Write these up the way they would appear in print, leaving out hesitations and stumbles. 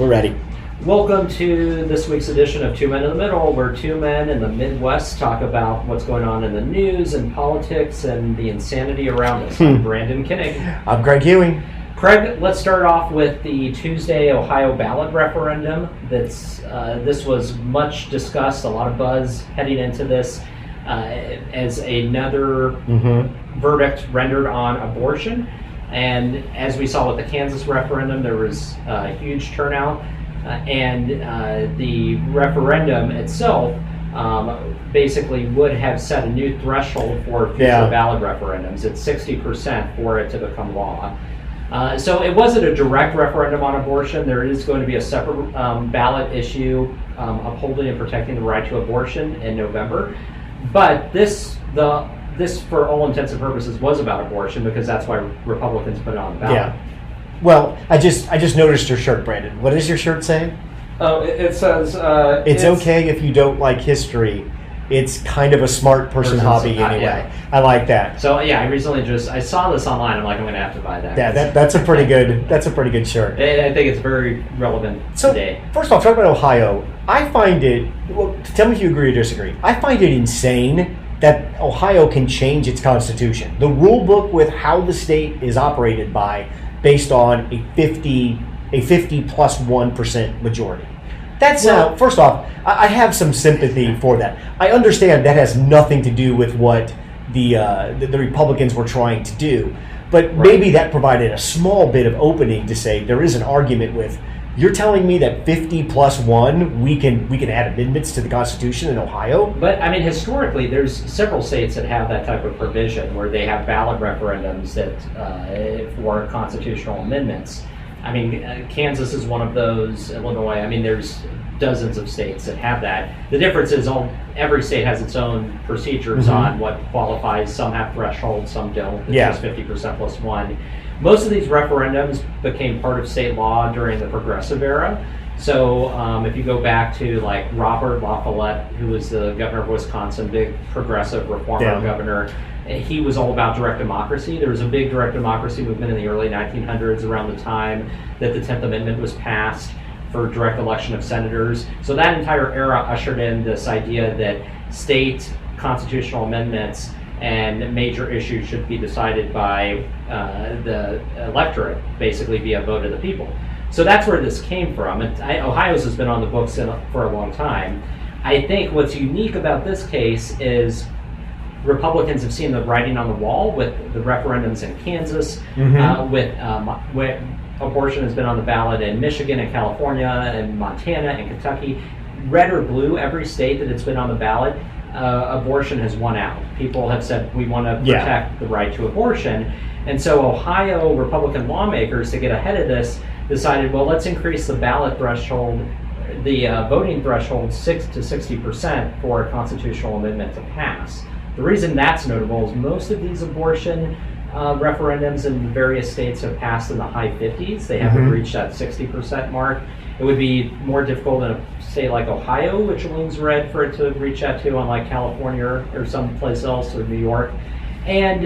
We're ready. Welcome to this week's edition of Two Men in the Middle, where two men in the Midwest talk about what's going on in the news and politics and the insanity around us. I'm Brandon Kinnig. I'm Greg Ewing. Craig, let's start off with the Tuesday Ohio ballot referendum. This was much discussed, a lot of buzz heading into this as another verdict rendered on abortion. And as we saw with the Kansas referendum, there was a huge turnout. And the referendum itself basically would have set a new threshold for future ballot referendums. It's 60% for it to become law. So it wasn't a direct referendum on abortion. There is going to be a separate ballot issue upholding and protecting the right to abortion in November. But this, for all intents and purposes, was about abortion because that's why Republicans put it on the ballot. Yeah. Well, I just noticed your shirt, Brandon. What does your shirt say? Oh, it says... it's okay if you don't like history. It's kind of a smart person hobby anyway. Yeah. I like that. So yeah, I saw this online. I'm like, I'm going to have to buy that. Yeah, that's a pretty good shirt. I think it's very relevant today. First of all, talking about Ohio, I find it. Well, tell me if you agree or disagree. I find it insane that Ohio can change its constitution. The rule book with how the state is operated based on a 50 plus 1% majority. That's first off, I have some sympathy for that. I understand that has nothing to do with what the Republicans were trying to do, but maybe that provided a small bit of opening to say there is an argument with. You're telling me that 50 plus 1, we can add amendments to the Constitution in Ohio? But, I mean, historically, there's several states that have that type of provision where they have ballot referendums that for constitutional amendments. I mean, Kansas is one of those, Illinois. I mean, there's dozens of states that have that. The difference is every state has its own procedures on what qualifies. Some have thresholds, some don't. It's just 50% plus 1. Most of these referendums became part of state law during the Progressive era. So if you go back to like Robert La Follette, who was the governor of Wisconsin, big progressive reformer governor, he was all about direct democracy. There was a big direct democracy movement in the early 1900s around the time that the 10th Amendment was passed for direct election of senators. So that entire era ushered in this idea that state constitutional amendments and major issues should be decided by the electorate, basically via vote of the people. So that's where this came from. Ohio's has been on the books for a long time. I think what's unique about this case is Republicans have seen the writing on the wall with the referendums in Kansas, with abortion has been on the ballot in Michigan and California and Montana and Kentucky. Red or blue, every state that it's been on the ballot, abortion has won out. People have said, we want to protect the right to abortion. And so Ohio Republican lawmakers, to get ahead of this, decided, well, let's increase the ballot threshold, the voting threshold 6 to 60% for a constitutional amendment to pass. The reason that's notable is most of these abortion referendums in various states have passed in the high 50s. They haven't reached that 60% mark. It would be more difficult in a state like Ohio, which leans red, for it to reach that to, unlike California or someplace else, or New York. And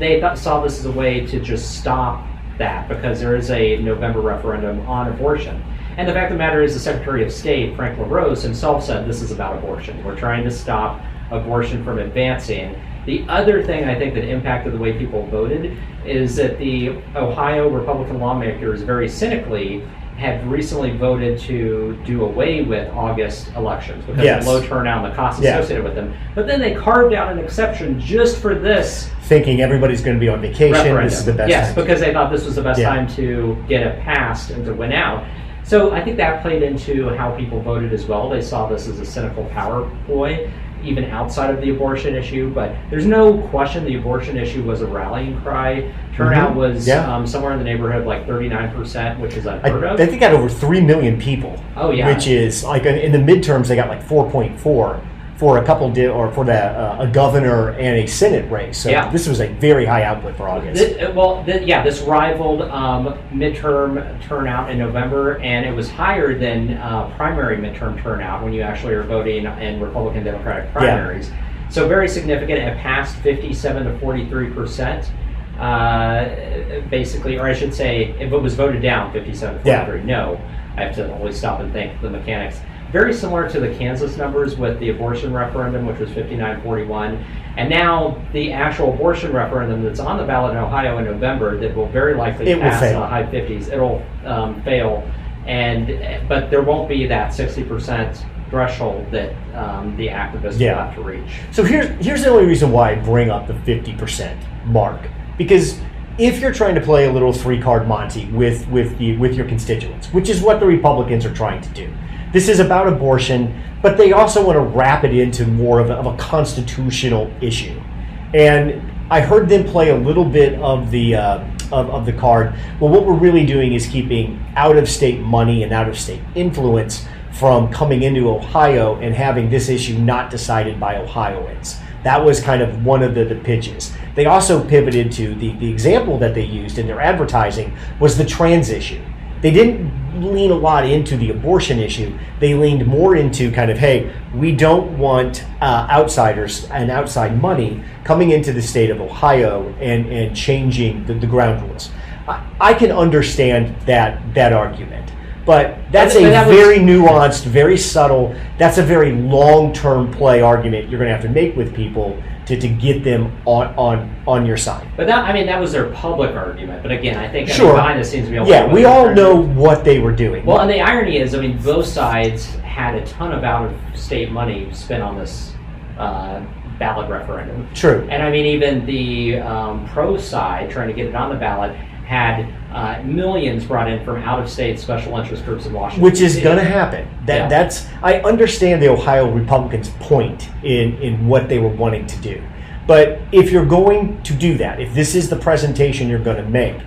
they saw this as a way to just stop that because there is a November referendum on abortion. And the fact of the matter is the Secretary of State, Frank LaRose, himself said this is about abortion. We're trying to stop abortion from advancing. The other thing I think that impacted the way people voted is that the Ohio Republican lawmakers very cynically have recently voted to do away with August elections because of low turnout and the costs associated with them. But then they carved out an exception just for this. Thinking everybody's going to be on vacation. Referendum. This is the best time. Yes, because they thought this was the best time to get it passed and to win out. So I think that played into how people voted as well. They saw this as a cynical power ploy, even outside of the abortion issue. But there's no question the abortion issue was a rallying cry. Turnout was somewhere in the neighborhood of like 39%, which is unheard of. I think they got over 3 million people. Oh, yeah. Which is, like, in the midterms, they got like 4.4 for a couple, a governor and a Senate race. So this was a very high output for August. This rivaled midterm turnout in November, and it was higher than primary midterm turnout when you actually are voting in Republican Democratic primaries. So very significant. It passed 57 to 43%. Basically, or I should say, if it was voted down 57 to 43, no. I have to always stop and think the mechanics. Very similar to the Kansas numbers with the abortion referendum, which was 59-41. And now the actual abortion referendum that's on the ballot in Ohio in November that will very likely pass in the high 50s. It'll fail. But there won't be that 60% threshold that the activists will have to reach. So here's the only reason why I bring up the 50% mark. Because if you're trying to play a little three-card Monte with your constituents, which is what the Republicans are trying to do, this is about abortion, but they also want to wrap it into more of a constitutional issue. And I heard them play a little bit of the card. Well, what we're really doing is keeping out-of-state money and out-of-state influence from coming into Ohio and having this issue not decided by Ohioans. That was kind of one of the pitches. They also pivoted to the example that they used in their advertising was the trans issue. They didn't lean a lot into the abortion issue. They leaned more into kind of, hey, we don't want outsiders and outside money coming into the state of Ohio and changing the ground rules. I can understand that argument. But that's very nuanced, very subtle. That's a very long-term play argument you're going to have to make with people to get them on your side. But that was their public argument. But again, I think behind the scenes we all know what they were doing. Well, and the irony is, both sides had a ton of out-of-state money spent on this ballot referendum. True. And even the pro side trying to get it on the ballot had millions brought in from out-of-state special interest groups in Washington. Which is going to happen. I understand the Ohio Republicans' point in what they were wanting to do. But if you're going to do that, if this is the presentation you're going to make,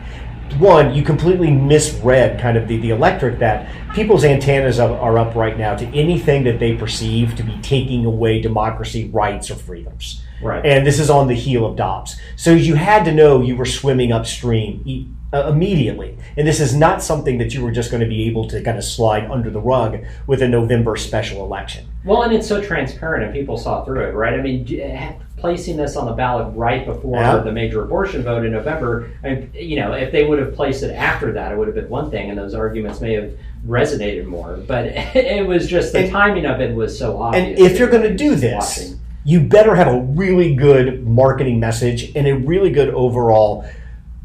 one, you completely misread kind of the electorate that people's antennas are up right now to anything that they perceive to be taking away democracy, rights, or freedoms. Right. And this is on the heel of Dobbs. So you had to know you were swimming upstream immediately. And this is not something that you were just going to be able to kind of slide under the rug with a November special election. Well, and it's so transparent and people saw through it, right? Placing this on the ballot right before the major abortion vote in November, if they would have placed it after that, it would have been one thing, and those arguments may have resonated more. But it was just the timing of it was so obvious. And if you're going to do this, you better have a really good marketing message and a really good overall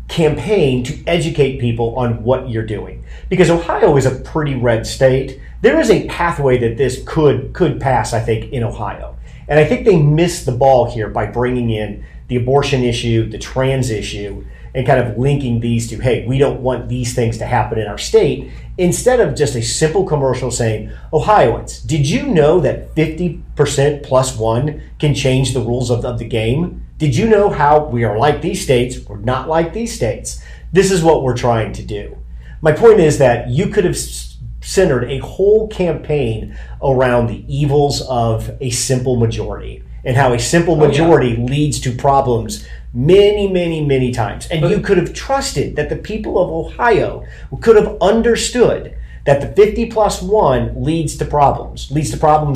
campaign to educate people on what you're doing. Because Ohio is a pretty red state. There is a pathway that this could pass, I think, in Ohio. And I think they missed the ball here by bringing in the abortion issue, the trans issue, and kind of linking these to, hey, we don't want these things to happen in our state, instead of just a simple commercial saying, Ohioans, did you know that 50% plus one can change the rules of the game? Did you know how we are like these states or not like these states? This is what we're trying to do. My point is that you could have centered a whole campaign around the evils of a simple majority and how a simple majority leads to problems many, many, many times. And you could have trusted that the people of Ohio could have understood that the 50 plus one leads to problems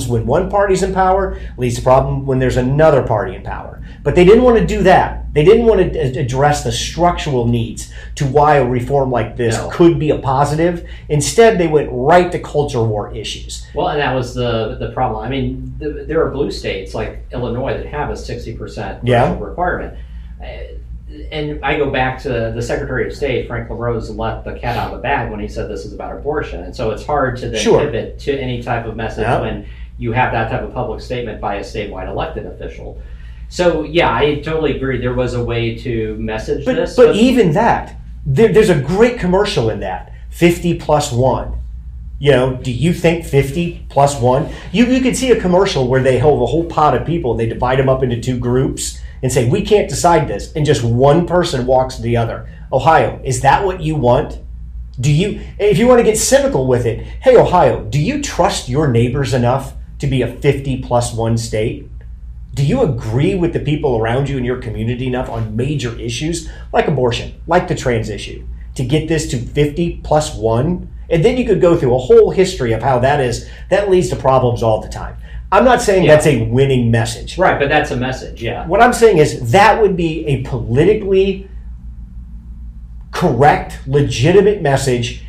when one party's in power, leads to problem when there's another party in power. But they didn't want to do that. They didn't want to address the structural needs to why a reform like this could be a positive. Instead, they went right to culture war issues. Well, and that was the problem. There are blue states like Illinois that have a 60% requirement. And I go back to the Secretary of State, Frank LaRose, let the cat out of the bag when he said this is about abortion. And so it's hard to then pivot to any type of message when you have that type of public statement by a statewide elected official. So, I totally agree. There was a way to message this. But even that, there's a great commercial in that, 50 plus one. Do you think 50 plus one? You could see a commercial where they hold a whole pot of people and they divide them up into two groups and say, we can't decide this, and just one person walks to the other. Ohio, is that what you want? If you want to get cynical with it, hey, Ohio, do you trust your neighbors enough to be a 50 plus one state? Do you agree with the people around you in your community enough on major issues like abortion, like the trans issue, to get this to 50 plus one? And then you could go through a whole history of how that leads to problems all the time. I'm not saying that's a winning message. Right, but that's a message, What I'm saying is that would be a politically correct, legitimate message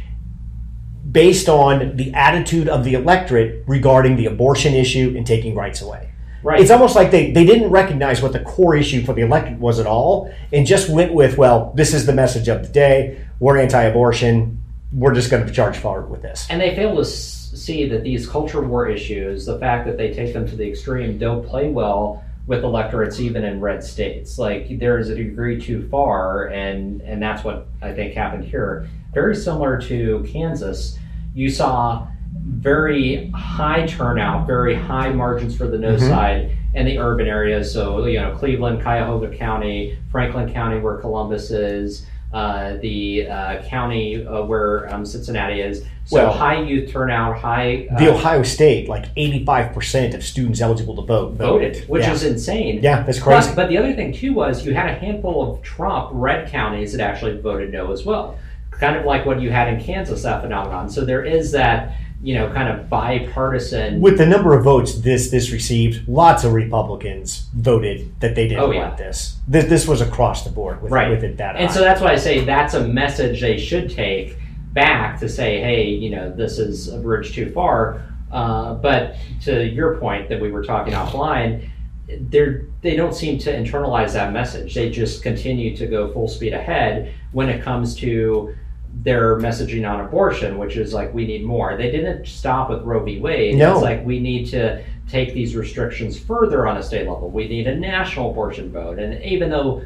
based on the attitude of the electorate regarding the abortion issue and taking rights away. Right. It's almost like they didn't recognize what the core issue for the electorate was at all and just went with, well, this is the message of the day. We're anti-abortion. We're just going to charge forward with this. And they fail to see that these culture war issues, the fact that they take them to the extreme, don't play well with electorates even in red states. Like, there is a degree too far, and that's what I think happened here. Very similar to Kansas, you saw very high turnout, very high margins for the no side in the urban areas. So, Cleveland, Cuyahoga County, Franklin County, where Columbus is, the county where Cincinnati is. So high youth turnout, high... the Ohio State, like 85% of students eligible to voted, which is insane. Yeah, that's crazy. But the other thing, too, was you had a handful of Trump red counties that actually voted no as well. Kind of like what you had in Kansas, that phenomenon. So there is that, kind of bipartisan... With the number of votes this received, lots of Republicans voted that they didn't want this. This was across the board with it that high. And so that's why I say that's a message they should take back to say, hey, this is a bridge too far. But to your point that we were talking offline, they don't seem to internalize that message. They just continue to go full speed ahead when it comes to their messaging on abortion, which is like, we need more. They didn't stop with Roe v. Wade. No. It's like, we need to take these restrictions further on a state level. We need a national abortion vote. And even though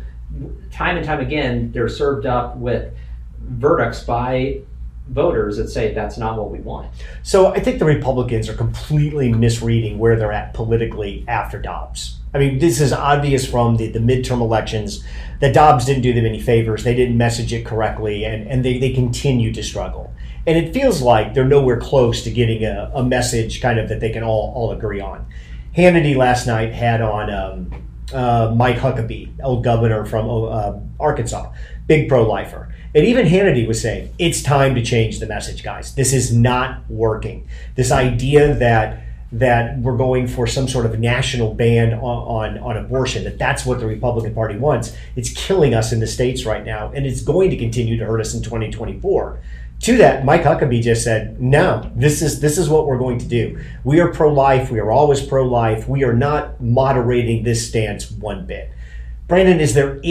time and time again, they're served up with verdicts by voters that say that's not what we want. So I think the Republicans are completely misreading where they're at politically after Dobbs. I mean, this is obvious from the midterm elections that Dobbs didn't do them any favors. They didn't message it correctly, and they continue to struggle. And it feels like they're nowhere close to getting a message kind of that they can all agree on. Hannity last night had on Mike Huckabee, old governor from Arkansas, big pro-lifer. And even Hannity was saying, it's time to change the message, guys. This is not working. This idea that we're going for some sort of national ban on abortion, that's what the Republican Party wants. It's killing us in the states right now, and it's going to continue to hurt us in 2024. To that, Mike Huckabee just said, no, this is what we're going to do. We are pro-life. We are always pro-life. We are not moderating this stance one bit. Brandon, is there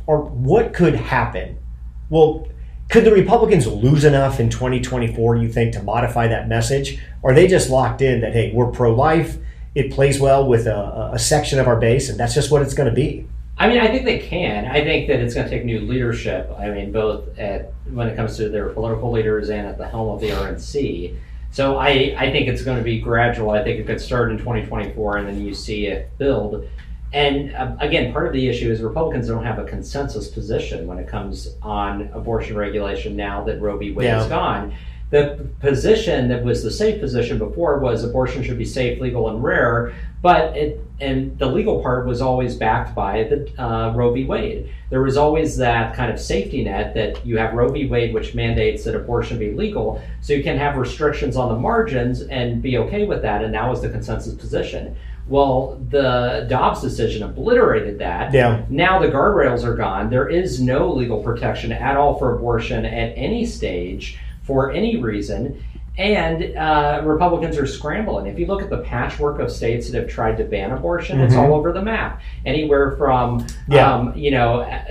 what could happen? Well, could the Republicans lose enough in 2024, you think, to modify that message? Or are they just locked in that, hey, we're pro-life, it plays well with a section of our base, and that's just what it's going to be? I mean, I think they can. I think that it's going to take new leadership. I mean, both when it comes to their political leaders and at the helm of the RNC. So I think it's going to be gradual. I think it could start in 2024, and then you see it build. And again, part of the issue is Republicans don't have a consensus position when it comes on abortion regulation now that Roe v. Wade is gone. The position that was the safe position before was abortion should be safe, legal, and rare, and the legal part was always backed by the Roe v. Wade. There was always that kind of safety net that you have Roe v. Wade, which mandates that abortion be legal, so you can have restrictions on the margins and be okay with that, and that was the consensus position. Well, the Dobbs decision obliterated that. Yeah. Now the guardrails are gone. There is no legal protection at all for abortion at any stage for any reason. And Republicans are scrambling. If you look at the patchwork of states that have tried to ban abortion, it's all over the map. Anywhere from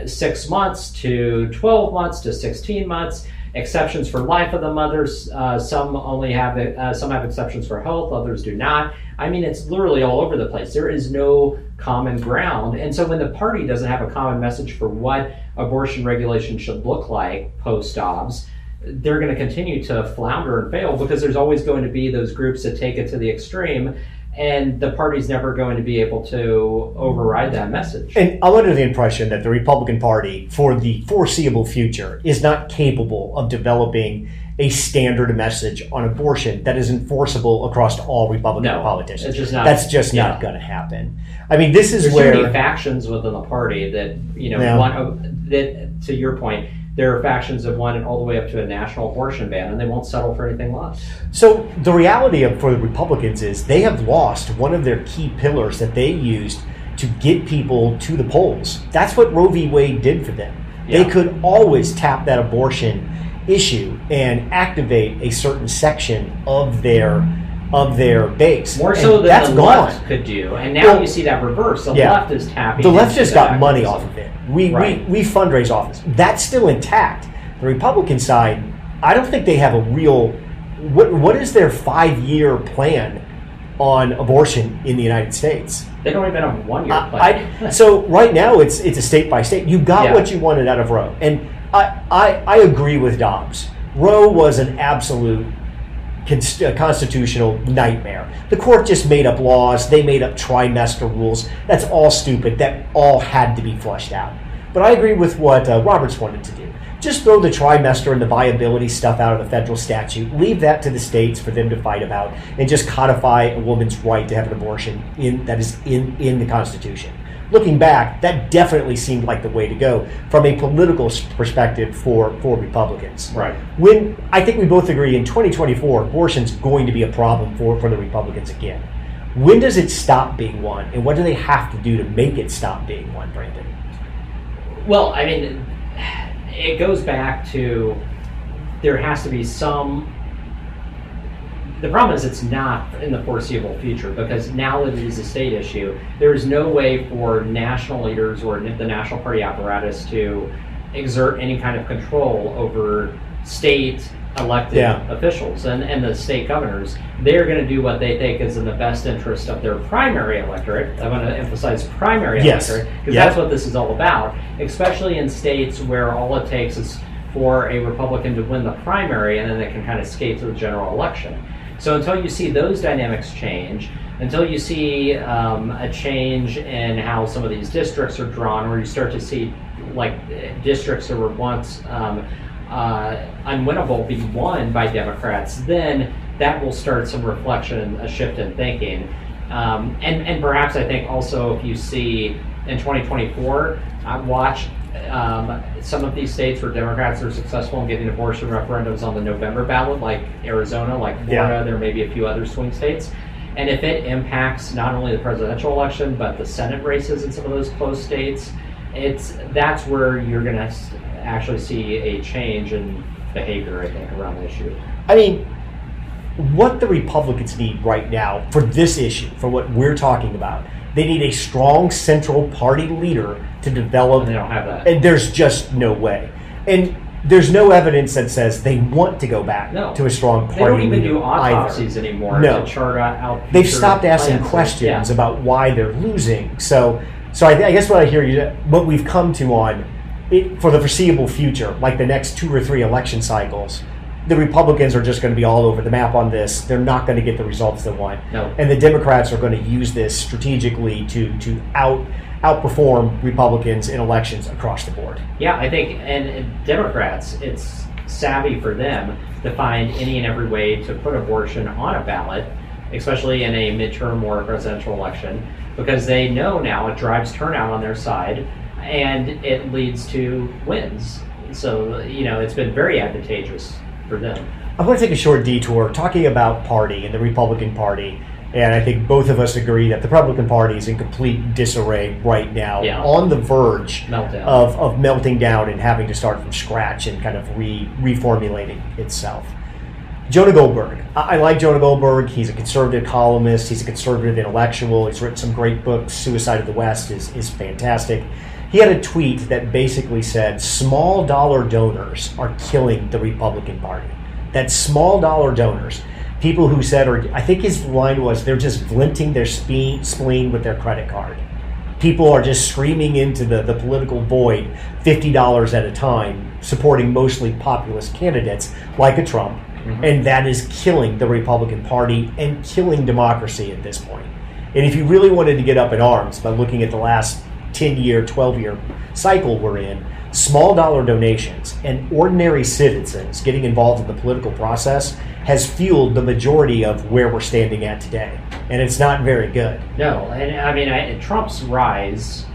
6 months to 12 months to 16 months. Exceptions for life of the mothers. Some only have some have exceptions for health. Others do not. I mean, it's literally all over the place. There is no common ground. And so when the party doesn't have a common message for what abortion regulation should look like post-Dobbs, they're going to continue to flounder and fail because there's always going to be those groups that take it to the extreme, and the party's never going to be able to override that message. And I'm under the impression that the Republican Party, for the foreseeable future, is not capable of developing a standard message on abortion that is enforceable across all Republican politicians. It's just not, that's just not going to happen. I mean, this is there's where too many factions within the party that that, to your point, there are factions that want it all the way up to a national abortion ban, and they won't settle for anything less. So the reality for the Republicans is they have lost one of their key pillars that they used to get people to the polls. That's what Roe v. Wade did for them. Yeah. They could always tap that abortion issue and activate a certain section of their base. More so than that's the gone. left could do. And now you see that reverse. The left is tapping. The left just got money activism. off of it. We fundraise off this. That's still intact. The Republican side, I don't think they have a real. What is their 5-year plan on abortion in the United States? They don't even have a 1-year plan. So right now it's a state by state. You got what you wanted out of Roe, and I agree with Dobbs. Roe was an absolute constitutional nightmare. The court just made up laws. They made up trimester rules. That's all stupid. That all had to be flushed out. But I agree with what Roberts wanted to do. Just throw the trimester and the viability stuff out of the federal statute. Leave that to the states for them to fight about, and just codify a woman's right to have an abortion in the Constitution. Looking back, that definitely seemed like the way to go from a political perspective for Republicans. Right. When I think we both agree in 2024, abortion's going to be a problem for the Republicans again. When does it stop being one, and what do they have to do to make it stop being one, Brandon? Well, I mean, it goes back to there has to be some. The problem is it's not in the foreseeable future, because now that it is a state issue, there is no way for national leaders or the National Party apparatus to exert any kind of control over state elected officials and the state governors. They're going to do what they think is in the best interest of their primary electorate. I want to emphasize primary electorate, because that's what this is all about, especially in states where all it takes is for a Republican to win the primary, and then they can kind of skate to the general election. So until you see those dynamics change, until you see a change in how some of these districts are drawn, where you start to see like districts that were once unwinnable be won by Democrats, then that will start some reflection, a shift in thinking. And perhaps I think also if you see in 2024, watch some of these states where Democrats are successful in getting abortion referendums on the November ballot, like Arizona, like Florida, there may be a few other swing states. And if it impacts not only the presidential election, but the Senate races in some of those close states, that's where you're going to actually see a change in behavior, I think, around the issue. I mean, what the Republicans need right now for this issue, for what we're talking about, they need a strong central party leader to develop. And they don't have that. And there's just no way. And there's no evidence that says they want to go back to a strong party leader. They don't even do autopsies anymore to chart out. They've stopped asking questions about why they're losing. So I guess what I hear you, what we've come to on it for the foreseeable future, like the next 2 or 3 election cycles, the Republicans are just going to be all over the map on this. They're not going to get the results they want. No. And the Democrats are going to use this strategically to outperform Republicans in elections across the board. Yeah, I think, and Democrats, it's savvy for them to find any and every way to put abortion on a ballot, especially in a midterm or a presidential election, because they know now it drives turnout on their side and it leads to wins. So, it's been very advantageous for them. I'm going to take a short detour talking about party and the Republican Party, and I think both of us agree that the Republican Party is in complete disarray right now, on the verge of melting down and having to start from scratch and kind of reformulating itself. Jonah Goldberg. I like Jonah Goldberg. He's a conservative columnist. He's a conservative intellectual. He's written some great books. Suicide of the West is fantastic. He had a tweet that basically said small dollar donors are killing the Republican Party. That small dollar donors, people who said, or I think his line was, they're just vlinting their spleen with their credit card. People are just screaming into the political void $50 at a time, supporting mostly populist candidates like a Trump. Mm-hmm. And that is killing the Republican Party and killing democracy at this point. And if you really wanted to get up in arms by looking at the last 10-year, 12-year cycle we're in, small dollar donations and ordinary citizens getting involved in the political process has fueled the majority of where we're standing at today. And it's not very good. No, and I mean, Trump's rise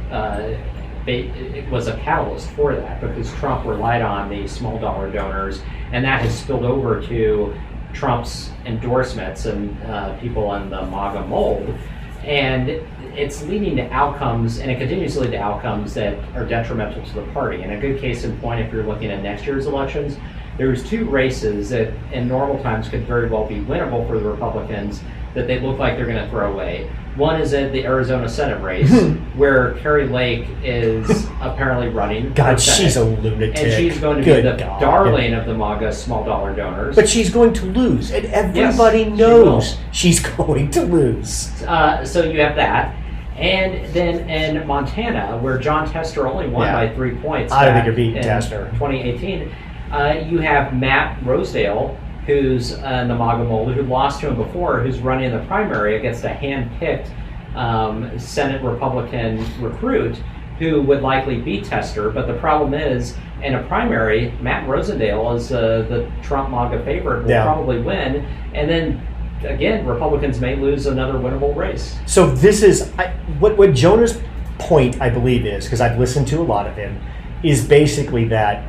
it was a catalyst for that, because Trump relied on the small dollar donors, and that has spilled over to Trump's endorsements and people in the MAGA mold. And it's leading to outcomes, and it continues to lead to outcomes that are detrimental to the party. And a good case in point, if you're looking at next year's elections, there's two races that in normal times could very well be winnable for the Republicans that they look like they're going to throw away. One is in the Arizona Senate race, where Carrie Lake is apparently running. God, she's a lunatic. And she's going to be the darling of the MAGA small dollar donors. But she's going to lose, and everybody knows she's going to lose. So you have that. And then in Montana, where John Tester only won by 3 points I don't think you're beating Tester. 2018, you have Matt Rosedale, who's in the MAGA mold, who lost to him before, who's running in the primary against a hand-picked Senate Republican recruit who would likely beat Tester. But the problem is, in a primary, Matt Rosendale is the Trump MAGA favorite, will probably win. And then, again, Republicans may lose another winnable race. So this is, what Jonah's point, I believe, is, because I've listened to a lot of him, is basically that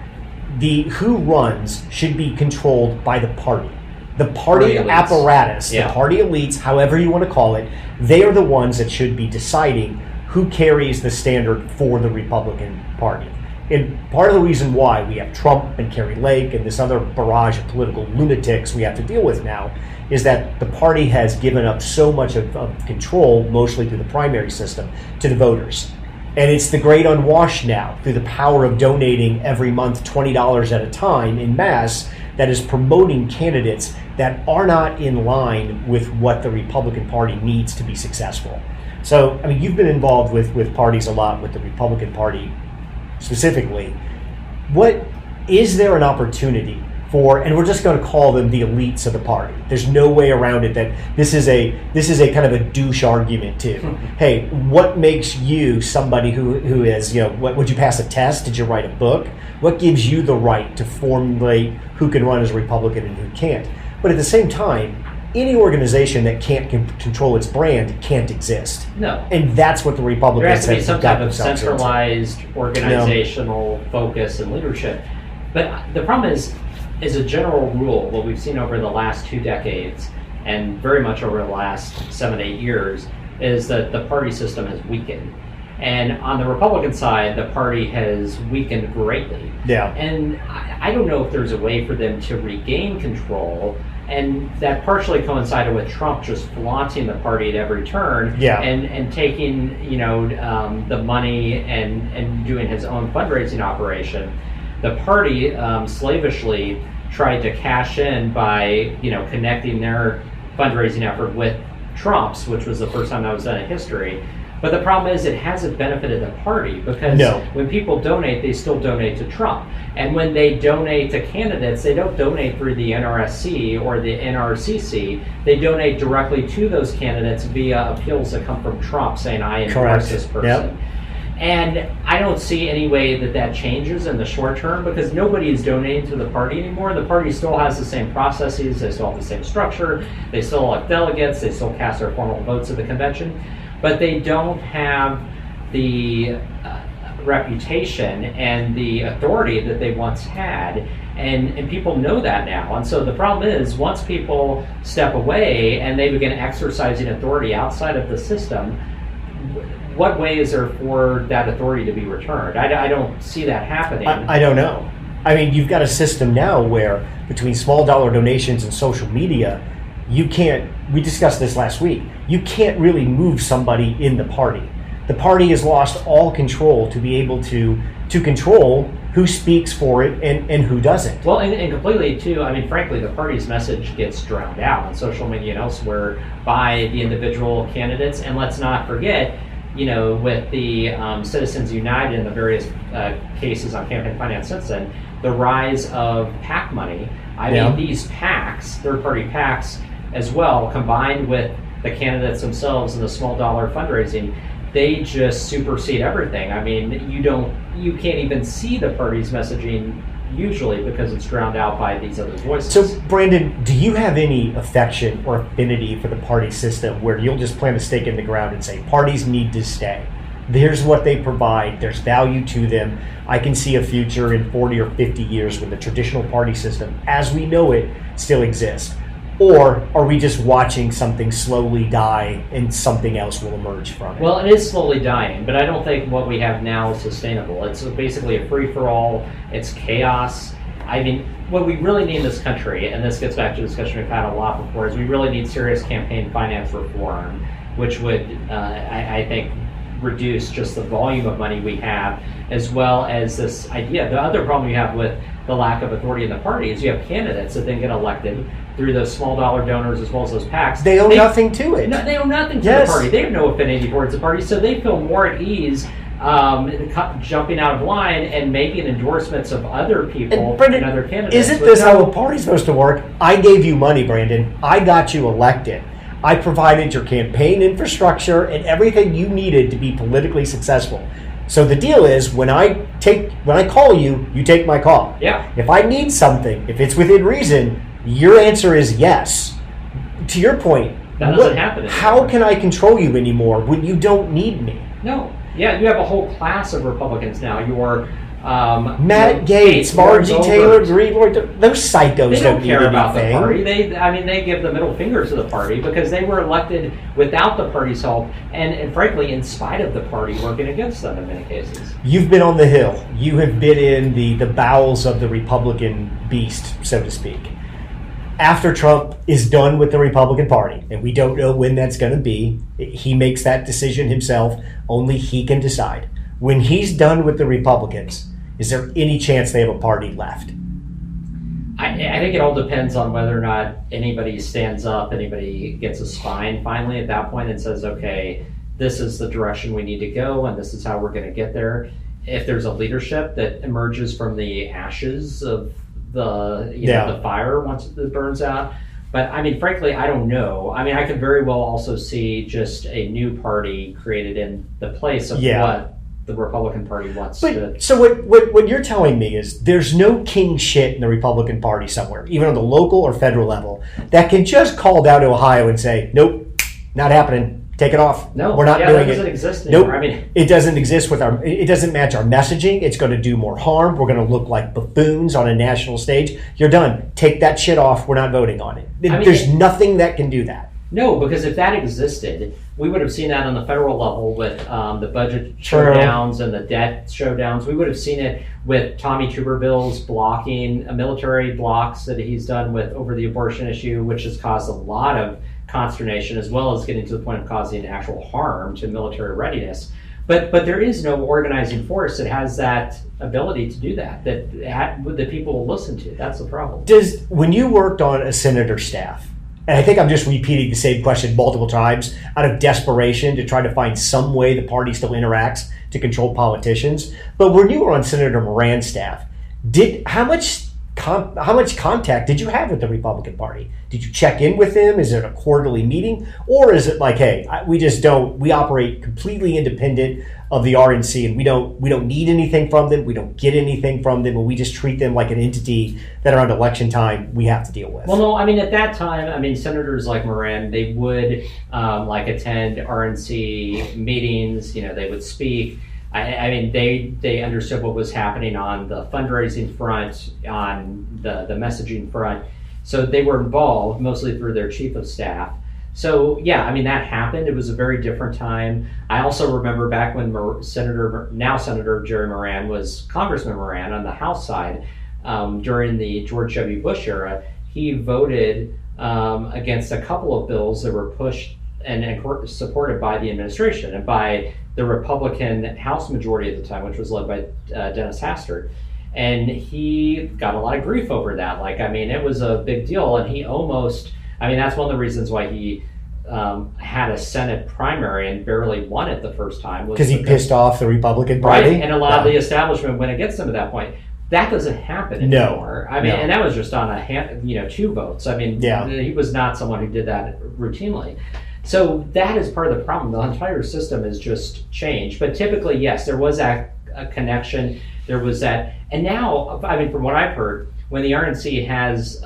the who runs should be controlled by the party. The party apparatus, the party elites, however you want to call it, they are the ones that should be deciding who carries the standard for the Republican Party. And part of the reason why we have Trump and Carrie Lake and this other barrage of political lunatics we have to deal with now is that the party has given up so much of control, mostly through the primary system, to the voters. And it's the great unwashed now, through the power of donating every month $20 at a time in mass, that is promoting candidates that are not in line with what the Republican Party needs to be successful. So, I mean, you've been involved with parties a lot, with the Republican Party specifically. What is there an opportunity for, and we're just going to call them the elites of the party. There's no way around it that this is a kind of a douche argument too. Hey, what makes you somebody who is, what would you pass a test? Did you write a book? What gives you the right to formulate who can run as a Republican and who can't? But at the same time, any organization that can't control its brand can't exist. No. And that's what the Republicans have there has to be some type of centralized organizational focus and leadership. But the problem is, as a general rule, what we've seen over the last 2 decades, and very much over the last 7-8 years, is that the party system has weakened. And on the Republican side, the party has weakened greatly. Yeah. And I don't know if there's a way for them to regain control, and that partially coincided with Trump just flaunting the party at every turn, and taking the money and doing his own fundraising operation. The party slavishly tried to cash in by connecting their fundraising effort with Trump's, which was the first time that was done in history. But the problem is it hasn't benefited the party, because when people donate, they still donate to Trump. And when they donate to candidates, they don't donate through the NRSC or the NRCC. They donate directly to those candidates via appeals that come from Trump saying, I endorse this person. Yep. And I don't see any way that changes in the short term, because nobody is donating to the party anymore. The party still has the same processes, they still have the same structure, they still elect delegates, they still cast their formal votes at the convention, but they don't have the reputation and the authority that they once had. And people know that now. And so the problem is, once people step away and they begin exercising authority outside of the system, what way is there for that authority to be returned? I don't see that happening. I don't know. I mean, you've got a system now where between small dollar donations and social media, you can't, we discussed this last week, you can't really move somebody in the party. The party has lost all control to be able to control who speaks for it and who doesn't. Well, and completely too, I mean, frankly, the party's message gets drowned out on social media and elsewhere by the individual candidates. And let's not forget, with the Citizens United and the various cases on campaign finance since then, the rise of PAC money. I mean, these PACs, third-party PACs as well, combined with the candidates themselves and the small dollar fundraising, they just supersede everything. I mean, you can't even see the party's messaging usually because it's drowned out by these other voices. So, Brandon, do you have any affection or affinity for the party system where you'll just plant a stake in the ground and say, parties need to stay? Here's what they provide. There's value to them. I can see a future in 40 or 50 years when the traditional party system, as we know it, still exists. Or are we just watching something slowly die and something else will emerge from it? Well, it is slowly dying, but I don't think what we have now is sustainable. It's basically a free-for-all. It's chaos. I mean, what we really need in this country, and this gets back to a discussion we've had a lot before, is we really need serious campaign finance reform, which would, I think, reduce just the volume of money we have, as well as this idea. The other problem you have with the lack of authority in the party is you have candidates that then get elected through those small dollar donors as well as those PACs. They owe nothing to it. No, they owe nothing to the party. They have no affinity towards the party, so they feel more at ease jumping out of line and making endorsements of other people and other candidates. Isn't this how a party's supposed to work? I gave you money, Brandon. I got you elected. I provided your campaign infrastructure and everything you needed to be politically successful. So the deal is, when I call you, you take my call. Yeah. If I need something, if it's within reason, your answer is yes. To your point, that doesn't happen anymore. How can I control you anymore when you don't need me? No. Yeah, you have a whole class of Republicans now. You're Matt Gaetz, Margie Taylor Greene, those psychos they don't care about anything. the party. They give the middle finger to the party because they were elected without the party's help and frankly, in spite of the party working against them in many cases. You've been on the Hill. You have been in the bowels of the Republican beast, so to speak. After Trump is done with the Republican Party, and we don't know when that's going to be, he makes that decision himself. Only he can decide. When he's done with the Republicans, is there any chance they have a party left? I think it all depends on whether or not anybody stands up, anybody gets a spine finally at that point and says, okay, this is the direction we need to go and this is how we're going to get there. If there's a leadership that emerges from the ashes of the fire once it burns out. But I mean, frankly, I don't know. I mean, I could very well also see just a new party created in the place of what the Republican Party wants to. So what you're telling me is there's no king shit in the Republican Party somewhere, even on the local or federal level, that can just call down to Ohio and say, nope, not happening. Take it off. No, we're not doing it. That doesn't exist anymore. Nope. I mean, it doesn't exist it doesn't match our messaging. It's going to do more harm. We're going to look like buffoons on a national stage. You're done. Take that shit off. We're not voting on it. There's nothing that can do that. No, because if that existed, we would have seen that on the federal level with the budget showdowns and the debt showdowns. We would have seen it with Tommy Tuberville's blocking military blocks that he's done with over the abortion issue, which has caused a lot of consternation, as well as getting to the point of causing actual harm to military readiness. But there is no organizing force that has that ability to do that people will listen to. That's the problem. When you worked on a senator's staff, and I think I'm just repeating the same question multiple times out of desperation to try to find some way the party still interacts to control politicians, but when you were on Senator Moran's staff, how much contact did you have with the Republican Party? Did you check in with them? Is it a quarterly meeting? Or is it like, hey, we operate completely independent of the RNC and we don't need anything from them, we don't get anything from them, and we just treat them like an entity that around election time we have to deal with? Well, no, I mean, at that time, senators like Moran, they would attend RNC meetings, they would speak. They understood what was happening on the fundraising front, on the messaging front. So they were involved mostly through their chief of staff. So yeah, that happened. It was a very different time. I also remember back when Senator Jerry Moran was Congressman Moran on the House side during the George W. Bush era. He voted against a couple of bills that were pushed and supported by the administration and by the Republican House majority at the time, which was led by Dennis Hastert. And he got a lot of grief over that. It was a big deal. And he almost, that's one of the reasons why he had a Senate primary and barely won it the first time. Because he pissed off the Republican Party? Right, and a lot of the establishment went against him at that point. That doesn't happen anymore. No. And that was just on a 2 votes. He was not someone who did that routinely. So that is part of the problem. The entire system has just changed. But typically, yes, there was a connection. There was that. And now, from what I've heard, when the RNC has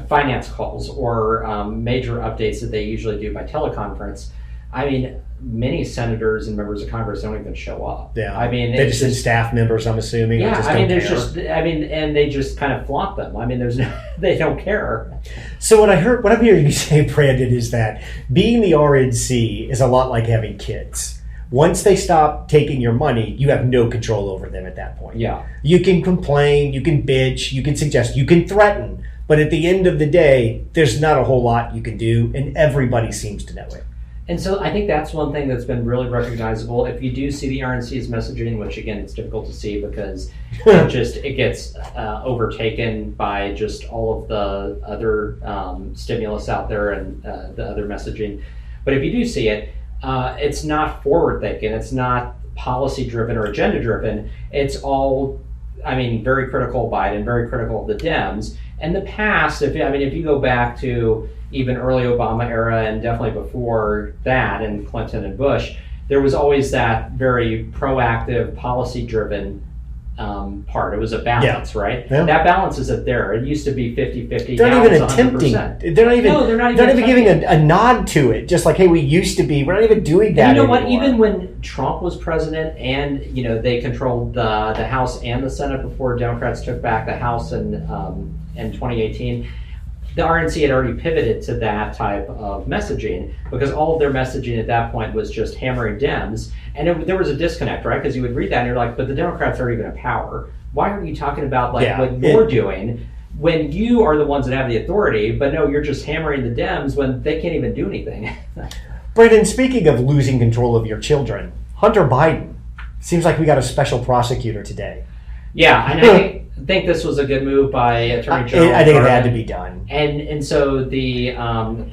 finance calls or major updates that they usually do by teleconference, many senators and members of Congress don't even show up. Yeah. They just send staff members, I'm assuming. Yeah, just don't care. And they just kind of flaunt them. They don't care. So what I'm hearing you say, Brandon, is that being the RNC is a lot like having kids. Once they stop taking your money, you have no control over them at that point. Yeah. You can complain, you can bitch, you can suggest, you can threaten, but at the end of the day, there's not a whole lot you can do, and everybody seems to know it. And so I think that's one thing that's been really recognizable. If you do see the RNC's messaging, which again, it's difficult to see because it gets overtaken by just all of the other stimulus out there and the other messaging. But if you do see it, it's not forward thinking. It's not policy driven or agenda driven. It's all, very critical of Biden, very critical of the Dems. In the past, if you go back to even early Obama era and definitely before that, and Clinton and Bush, there was always that very proactive, policy-driven part. It was a balance, right? Yeah. That balance isn't there. It used to be 50-50. They're Now not even it's attempting. 100%. They're not even attempting. giving a nod to it. Just like, hey, we used to be. We're not even doing that And you know anymore. what? Even when Trump was president, and they controlled the House and the Senate before Democrats took back the House in 2018. The RNC had already pivoted to that type of messaging because all of their messaging at that point was just hammering Dems. And there was a disconnect, right? Because you would read that and you're like, but the Democrats aren't even in power. Why are you talking about what you're doing when you are the ones that have the authority? But no, you're just hammering the Dems when they can't even do anything. Brandon, speaking of losing control of your children, Hunter Biden, seems like we got a special prosecutor today. Yeah, and I think this was a good move by Attorney General. I think it had to be done. And so the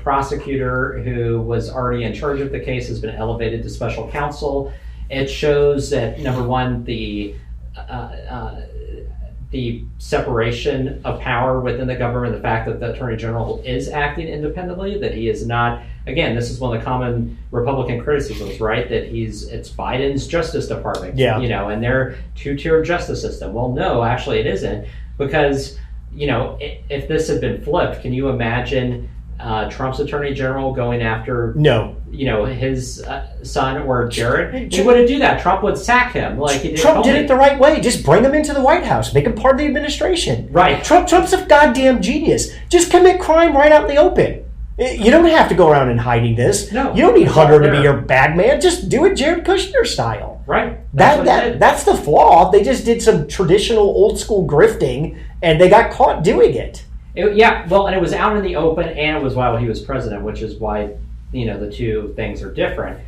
prosecutor who was already in charge of the case has been elevated to special counsel. It shows that, number one, the separation of power within the government, the fact that the Attorney General is acting independently, that he is not, again, this is one of the common Republican criticisms, right? That it's Biden's Justice Department, and their two-tier justice system. Well, no, actually it isn't, because, if this had been flipped, can you imagine Trump's Attorney General going after his son or Jared? He wouldn't do that. Trump would sack him. Trump did it the right way. Just bring him into the White House. Make him part of the administration. Right. Trump's a goddamn genius. Just commit crime right out in the open. You don't have to go around and hiding this. No. You don't need Hunter to be your bag man. Just do it Jared Kushner style. Right. That's the flaw. They just did some traditional old school grifting and they got caught doing it. And it was out in the open, and it was while he was president, which is why the two things are different.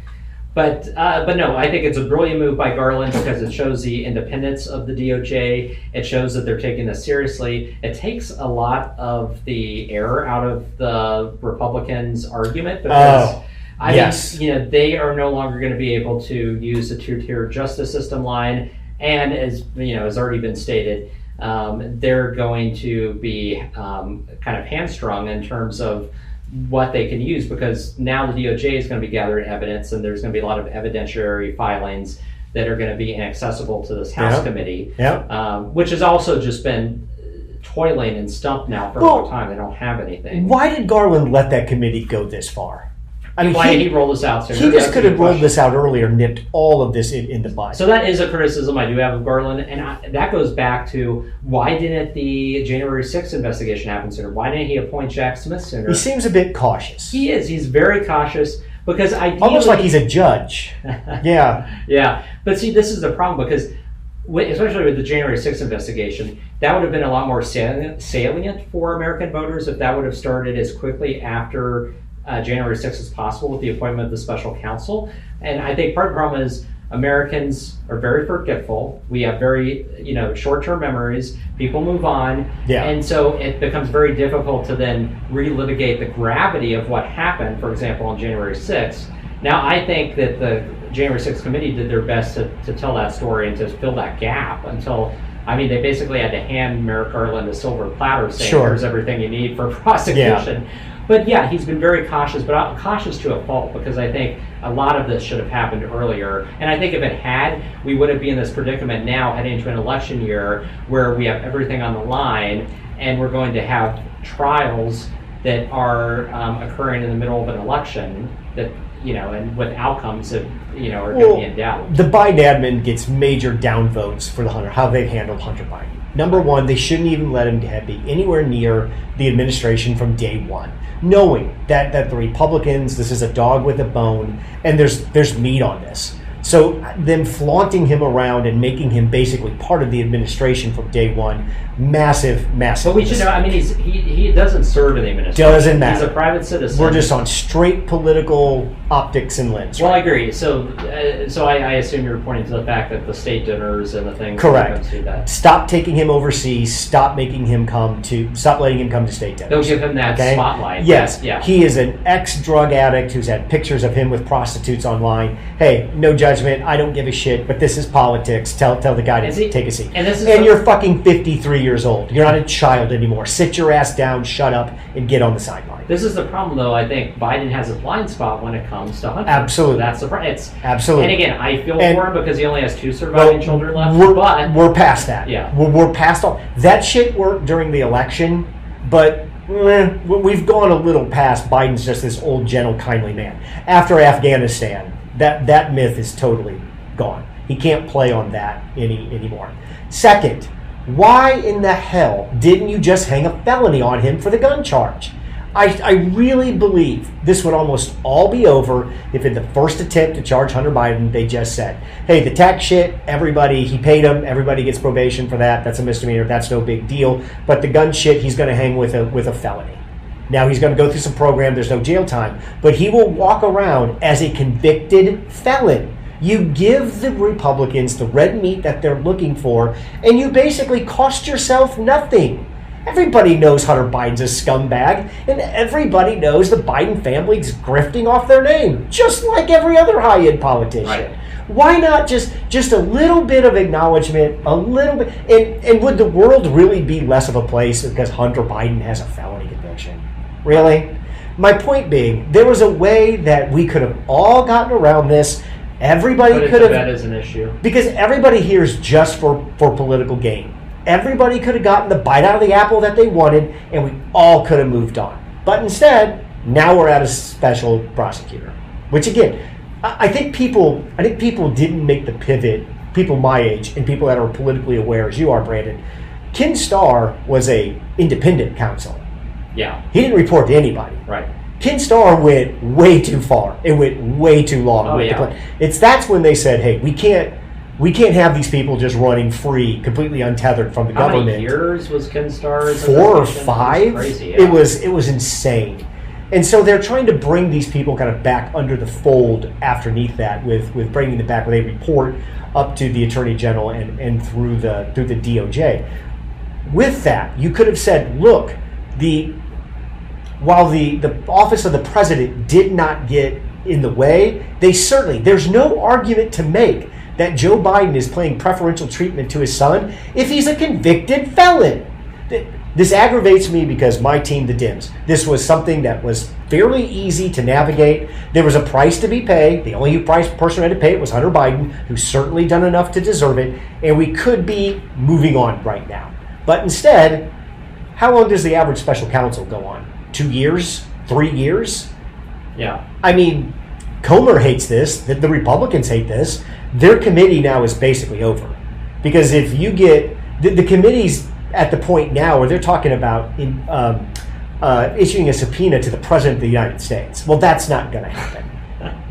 But no, I think it's a brilliant move by Garland because it shows the independence of the DOJ. It shows that they're taking this seriously. It takes a lot of the air out of the Republicans' argument because they are no longer going to be able to use the two-tier justice system line, and as has already been stated. They're going to be kind of hamstrung in terms of what they can use because now the DOJ is going to be gathering evidence and there's going to be a lot of evidentiary filings that are going to be inaccessible to this House committee, which has also just been toiling and stumped now for a long time. They don't have anything. Why did Garland let that committee go this far? Why did he roll this out sooner? He just could have rolled this out earlier, nipped all of this in the bud. So that is a criticism I do have of Garland, and that goes back to why didn't the January 6th investigation happen sooner? Why didn't he appoint Jack Smith sooner? He seems a bit cautious. He is. He's very cautious because ideally... Almost like he's a judge. Yeah. Yeah. But see, this is the problem because, especially with the January 6th investigation, that would have been a lot more salient for American voters if that would have started as quickly after January 6th as possible with the appointment of the special counsel. And I think part of the problem is Americans are very forgetful. We have very, short-term memories. People move on. Yeah. And so it becomes very difficult to then relitigate the gravity of what happened, for example, on January 6th. Now, I think that the January 6th committee did their best to tell that story and to fill that gap until, they basically had to hand Merrick Garland a silver platter saying, here's everything you need for prosecution. Yeah. But yeah, he's been very cautious, but cautious to a fault because I think a lot of this should have happened earlier. And I think if it had, we wouldn't be in this predicament now heading into an election year where we have everything on the line and we're going to have trials that are occurring in the middle of an election that, and with outcomes that, are going to be in doubt. The Biden admin gets major downvotes for how they've handled Hunter Biden. Number one, they shouldn't even let him be anywhere near the administration from day one, knowing that the Republicans, this is a dog with a bone, and there's meat on this. So them flaunting him around and making him basically part of the administration from day one, massive. But we should know, I mean, he doesn't serve in the administration. Doesn't matter. He's a private citizen. We're just on straight political optics and lens. Well, I agree. So I assume you're pointing to the fact that the state dinners and the things. Correct. Do that. Stop taking him overseas. Stop letting him come to state dinners. Don't give him that spotlight. Yes. Yeah. He is an ex-drug addict who's had pictures of him with prostitutes online. Hey, no judgment. I don't give a shit, but this is politics. Tell the guy to take a seat. And you're fucking 53 years old. You're not a child anymore. Sit your ass down, shut up, and get on the sideline. This is the problem, though. I think Biden has a blind spot when it comes to Hunter. Absolutely. That's the problem. Absolutely. And again, I feel for him because he only has 2 surviving children left. We're past that. Yeah. We're past all that shit worked during the election, but we've gone a little past Biden's just this old, gentle, kindly man. After Afghanistan, that myth is totally gone. He can't play on that anymore. Second, why in the hell didn't you just hang a felony on him for the gun charge? I really believe this would almost all be over if in the first attempt to charge Hunter Biden, they just said, hey, the tax shit, he paid him, everybody gets probation for that, that's a misdemeanor, that's no big deal, but the gun shit, he's going to hang with a felony. Now he's going to go through some program, there's no jail time, but he will walk around as a convicted felon. You give the Republicans the red meat that they're looking for, and you basically cost yourself nothing. Everybody knows Hunter Biden's a scumbag, and everybody knows the Biden family's grifting off their name, just like every other high-end politician. Right. Why not just a little bit of acknowledgement, a little bit, and would the world really be less of a place because Hunter Biden has a felony conviction? Really? My point being, there was a way that we could have all gotten around this. Everybody could have. That is an issue. Because everybody here is just for political gain. Everybody could have gotten the bite out of the apple that they wanted, and we all could have moved on. But instead, now we're at a special prosecutor. Which again, I think people didn't make the pivot, people my age and people that are politically aware as you are, Brandon. Ken Starr was a independent counsel. Yeah. He didn't report to anybody. Right. Ken Starr went way too far. It went way too long. That's when they said, hey, we can't have these people just running free, completely untethered from the government. How many years was Ken Starr's 4 or 5? It was crazy, yeah. It was insane. And so they're trying to bring these people kind of back under the fold underneath that with bringing them back with a report up to the Attorney General and through the DOJ. With that, you could have said, look, while the office of the president did not get in the way, there's no argument to make that Joe Biden is paying preferential treatment to his son if he's a convicted felon. This aggravates me because my team, the Dems, this was something that was fairly easy to navigate. There was a price to be paid. The only person who had to pay it was Hunter Biden, who's certainly done enough to deserve it, and we could be moving on right now. But instead, how long does the average special counsel go on? 2 years? 3 years? Yeah. I mean, Comer hates this. The Republicans hate this. Their committee now is basically over. Because if you get... The committee's at the point now where they're talking about issuing a subpoena to the President of the United States. Well, that's not going to happen.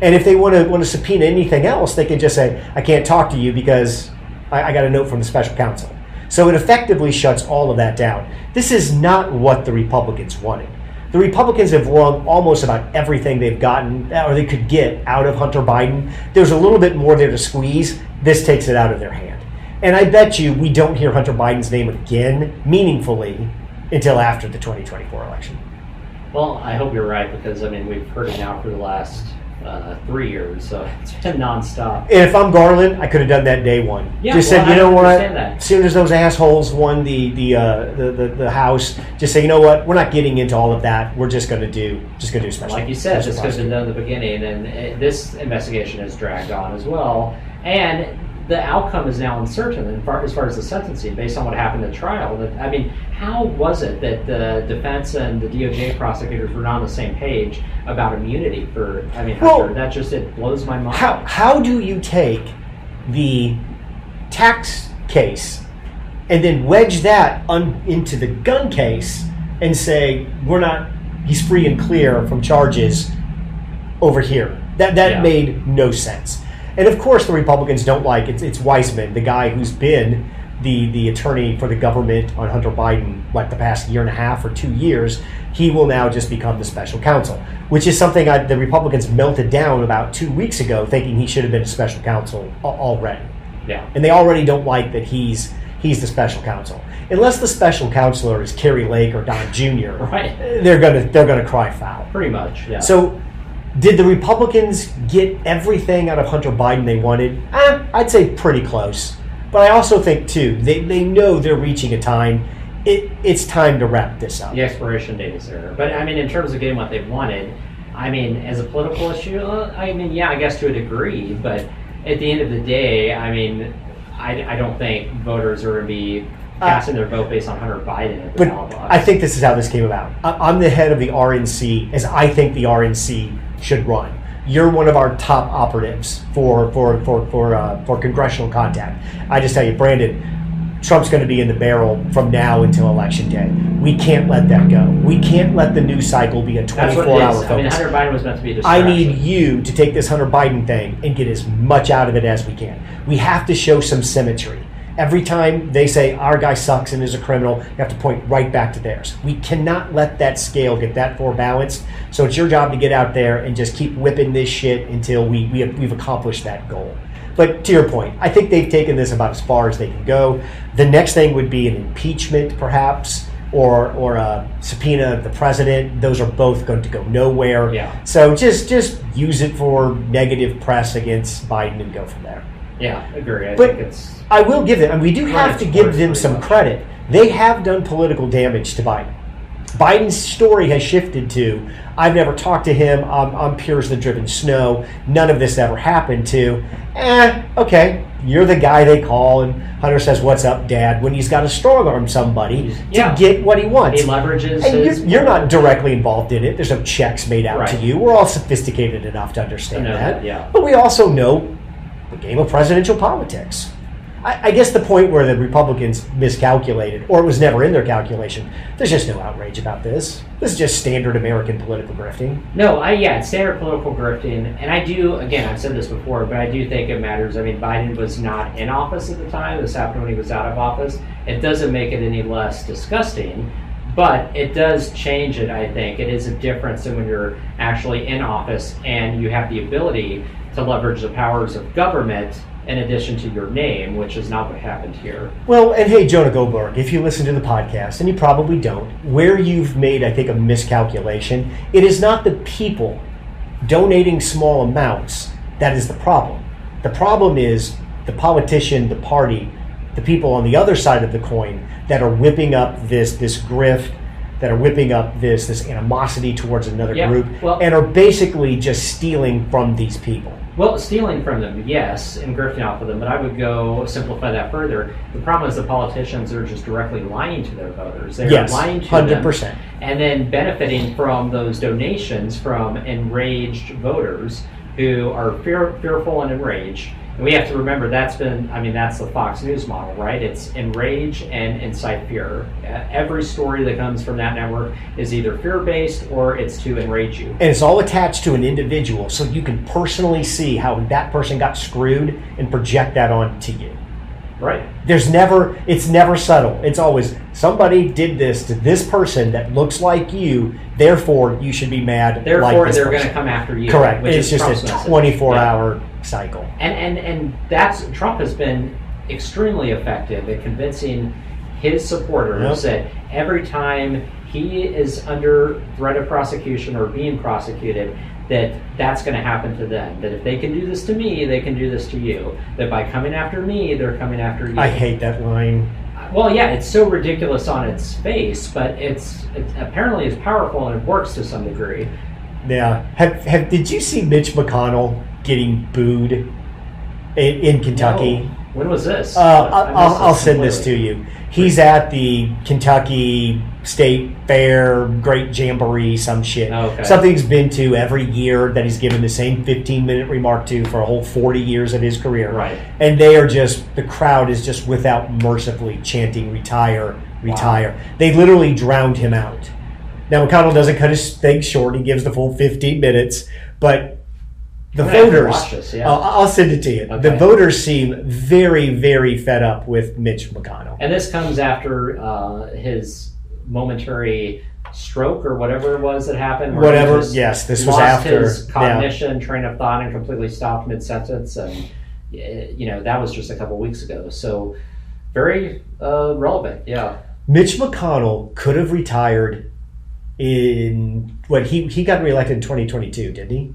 And if they want to subpoena anything else, they can just say, I can't talk to you because I got a note from the special counsel. So it effectively shuts all of that down. This is not what the Republicans wanted. The Republicans have wrung almost about everything they've gotten or they could get out of Hunter Biden. There's a little bit more there to squeeze. This takes it out of their hand. And I bet you we don't hear Hunter Biden's name again meaningfully until after the 2024 election. Well, I hope you're right because, I mean, we've heard it now for the last 3 years, so it's been nonstop. And if I'm Garland, I could have done that day one. Yeah, just said, you know what? As soon as those assholes won the House, just say, you know what? We're not getting into all of that. We're just going to do special. Like you said, this could have been done in the beginning, and this investigation has dragged on as well. And the outcome is now uncertain as far as the sentencing, based on what happened at trial. I mean, how was it that the defense and the DOJ prosecutors were not on the same page about immunity for, Hunter? That it blows my mind. How do you take the tax case and then wedge that into the gun case and say, he's free and clear from charges over here? That made no sense. And of course, the Republicans don't like it's Weissman, the guy who's been the attorney for the government on Hunter Biden, like the past year and a half or 2 years. He will now just become the special counsel, which is something the Republicans melted down about 2 weeks ago, thinking he should have been a special counsel already. Yeah. And they already don't like that he's the special counsel. Unless the special counselor is Kerry Lake or Don Jr., Right. they're gonna cry foul. Pretty much, yeah. So, did the Republicans get everything out of Hunter Biden they wanted? I'd say pretty close. But I also think, too, they know they're reaching a time. It's time to wrap this up. The expiration date is there. But, I mean, in terms of getting what they wanted, I mean, as a political issue, I mean, yeah, I guess to a degree. But at the end of the day, I mean, I don't think voters are going to be casting their vote based on Hunter Biden at the ballot box. I think this is how this came about. I'm the head of the RNC, as I think the RNC should run. You're one of our top operatives for congressional contact. I just tell you, Brandon, Trump's going to be in the barrel from now until Election Day. We can't let that go. We can't let the news cycle be a 24-hour focus. I mean, Hunter Biden was meant to be a distraction. I need you to take this Hunter Biden thing and get as much out of it as we can. We have to show some symmetry. Every time they say our guy sucks and is a criminal, you have to point right back to theirs. We cannot let that scale get that far balanced. So it's your job to get out there and just keep whipping this shit until we've accomplished that goal. But to your point, I think they've taken this about as far as they can go. The next thing would be an impeachment, perhaps, or a subpoena of the president. Those are both going to go nowhere. Yeah. So just use it for negative press against Biden and go from there. Yeah, agree. But I will give them, and we do have to give them some credit. They have done political damage to Biden. Biden's story has shifted to, I've never talked to him, I'm pure as the driven snow, none of this ever happened, to, okay, you're the guy they call, and Hunter says, what's up, Dad, when he's got to strong-arm somebody to get what he wants. He leverages and you're not directly involved in it. There's no checks made out to you. We're all sophisticated enough to understand that. Yeah. But we also know the game of presidential politics. I guess the point where the Republicans miscalculated, or it was never in their calculation, there's just no outrage about this. This is just standard American political grifting. No, it's standard political grifting. And I do, again, I've said this before, but I do think it matters. I mean, Biden was not in office at the time. This happened when he was out of office. It doesn't make it any less disgusting, but it does change it, I think. It is a difference than when you're actually in office and you have the ability to leverage the powers of government in addition to your name, which is not what happened here. Well, and hey, Jonah Goldberg, if you listen to the podcast, and you probably don't, where you've made, I think, a miscalculation, it is not the people donating small amounts that is the problem. The problem is the politician, the party, the people on the other side of the coin that are whipping up this grift, that are whipping up this animosity towards another group, and are basically just stealing from these people. Well, stealing from them, yes, and grifting off of them, but I would go simplify that further. The problem is the politicians are just directly lying to their voters. They're lying to 100%. them and then benefiting from those donations from enraged voters who are fearful and enraged. And we have to remember that's the Fox News model, right? It's enrage and incite fear. Every story that comes from that network is either fear-based or it's to enrage you. And it's all attached to an individual, so you can personally see how that person got screwed and project that onto you. Right. It's never subtle. It's always, somebody did this to this person that looks like you, therefore you should be mad. Therefore they're going to come after you. Correct. It's just a 24-hour cycle. And Trump has been extremely effective at convincing his supporters that every time he is under threat of prosecution or being prosecuted, that's going to happen to them. That if they can do this to me, they can do this to you. That by coming after me, they're coming after you. I hate that line. Well, yeah, it's so ridiculous on its face, but it's apparently is powerful and it works to some degree. Yeah. Did you see Mitch McConnell getting booed in Kentucky? No. When was this? I'll send this to you. He's at the Kentucky State Fair, Great Jamboree, some shit. Okay. Something he's been to every year that he's given the same 15-minute remark to for a whole 40 years of his career. Right. And the crowd is just without mercifully chanting, retire, retire. Wow. They literally drowned him out. Now, McConnell doesn't cut his thing short. He gives the full 15 minutes, but The I'm gonna have to voters, watch this, yeah. I'll send it to you. Okay. The voters seem very, very fed up with Mitch McConnell. And this comes after his momentary stroke or whatever it was that happened. Where Whatever, he just yes, this was lost after. his cognition, train of thought, and completely stopped mid-sentence. And, that was just a couple weeks ago. So very relevant, yeah. Mitch McConnell could have retired in, he got reelected in 2022, didn't he?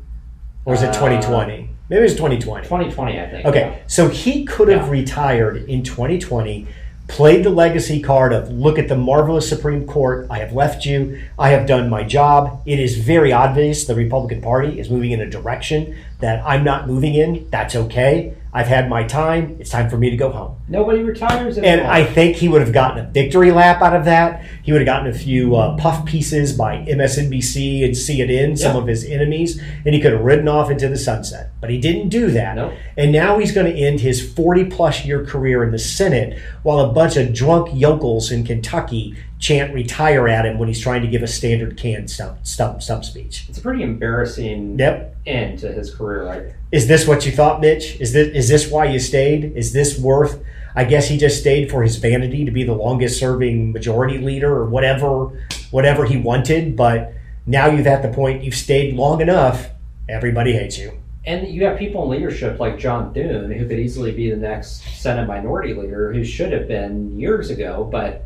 Or was it 2020? Maybe it was 2020. 2020, I think. Okay, Yeah. so he could have retired in 2020, played the legacy card of, look at the marvelous Supreme Court, I have left you, I have done my job. It is very obvious the Republican Party is moving in a direction that I'm not moving in. That's okay. I've had my time. It's time for me to go home. Nobody retires anymore. And I think he would have gotten a victory lap out of that. He would have gotten a few puff pieces by MSNBC and CNN, some of his enemies, and he could have ridden off into the sunset. But he didn't do that. Nope. And now he's going to end his 40-plus year career in the Senate while a bunch of drunk yokels in Kentucky chant retire at him when he's trying to give a standard canned stump speech. It's a pretty embarrassing end to his career, right? Is this what you thought, Mitch? Is this why you stayed? Is this worth? I guess he just stayed for his vanity to be the longest-serving majority leader or whatever he wanted. But now you've at the point you've stayed long enough. Everybody hates you. And you have people in leadership like John Thune, who could easily be the next Senate minority leader, who should have been years ago, but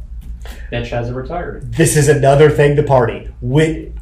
Mitch hasn't retired. This is another thing the party.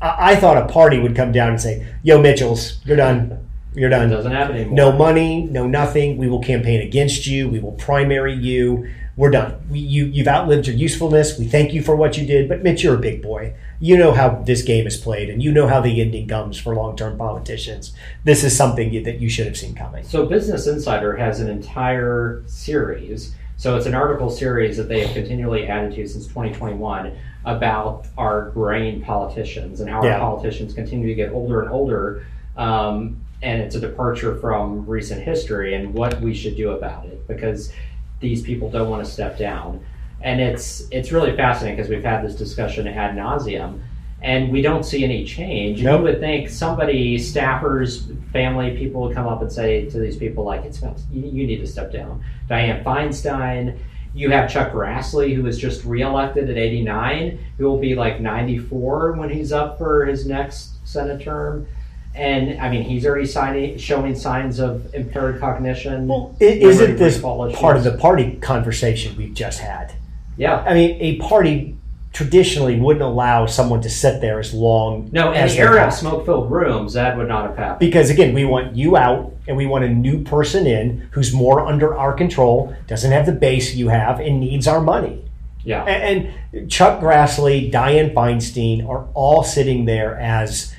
I thought a party would come down and say, yo, Mitchells, you're done. You're done. It doesn't happen anymore. No money, no nothing. We will campaign against you. We will primary you. We're done. You've outlived your usefulness. We thank you for what you did. But Mitch, you're a big boy. You know how this game is played, and you know how the ending comes for long-term politicians. This is something that you should have seen coming. So Business Insider has an entire series. So it's an article series that they have continually added to since 2021 about our graying politicians and how our politicians continue to get older and older. And it's a departure from recent history and what we should do about it, because these people don't want to step down. And it's really fascinating because we've had this discussion ad nauseum and we don't see any change. Nope. You would think somebody, staffers, family, people would come up and say to these people, like, you need to step down. Dianne Feinstein. You have Chuck Grassley, who was just reelected at 89, who will be like 94 when he's up for his next Senate term. And I mean, he's already showing signs of impaired cognition. Well, isn't this part of the party conversation we've just had? Yeah. I mean, a party traditionally wouldn't allow someone to sit there as long as in the era of smoke-filled rooms, that would not have happened. Because, again, we want you out, and we want a new person in who's more under our control, doesn't have the base you have, and needs our money. Yeah. And Chuck Grassley, Dianne Feinstein are all sitting there as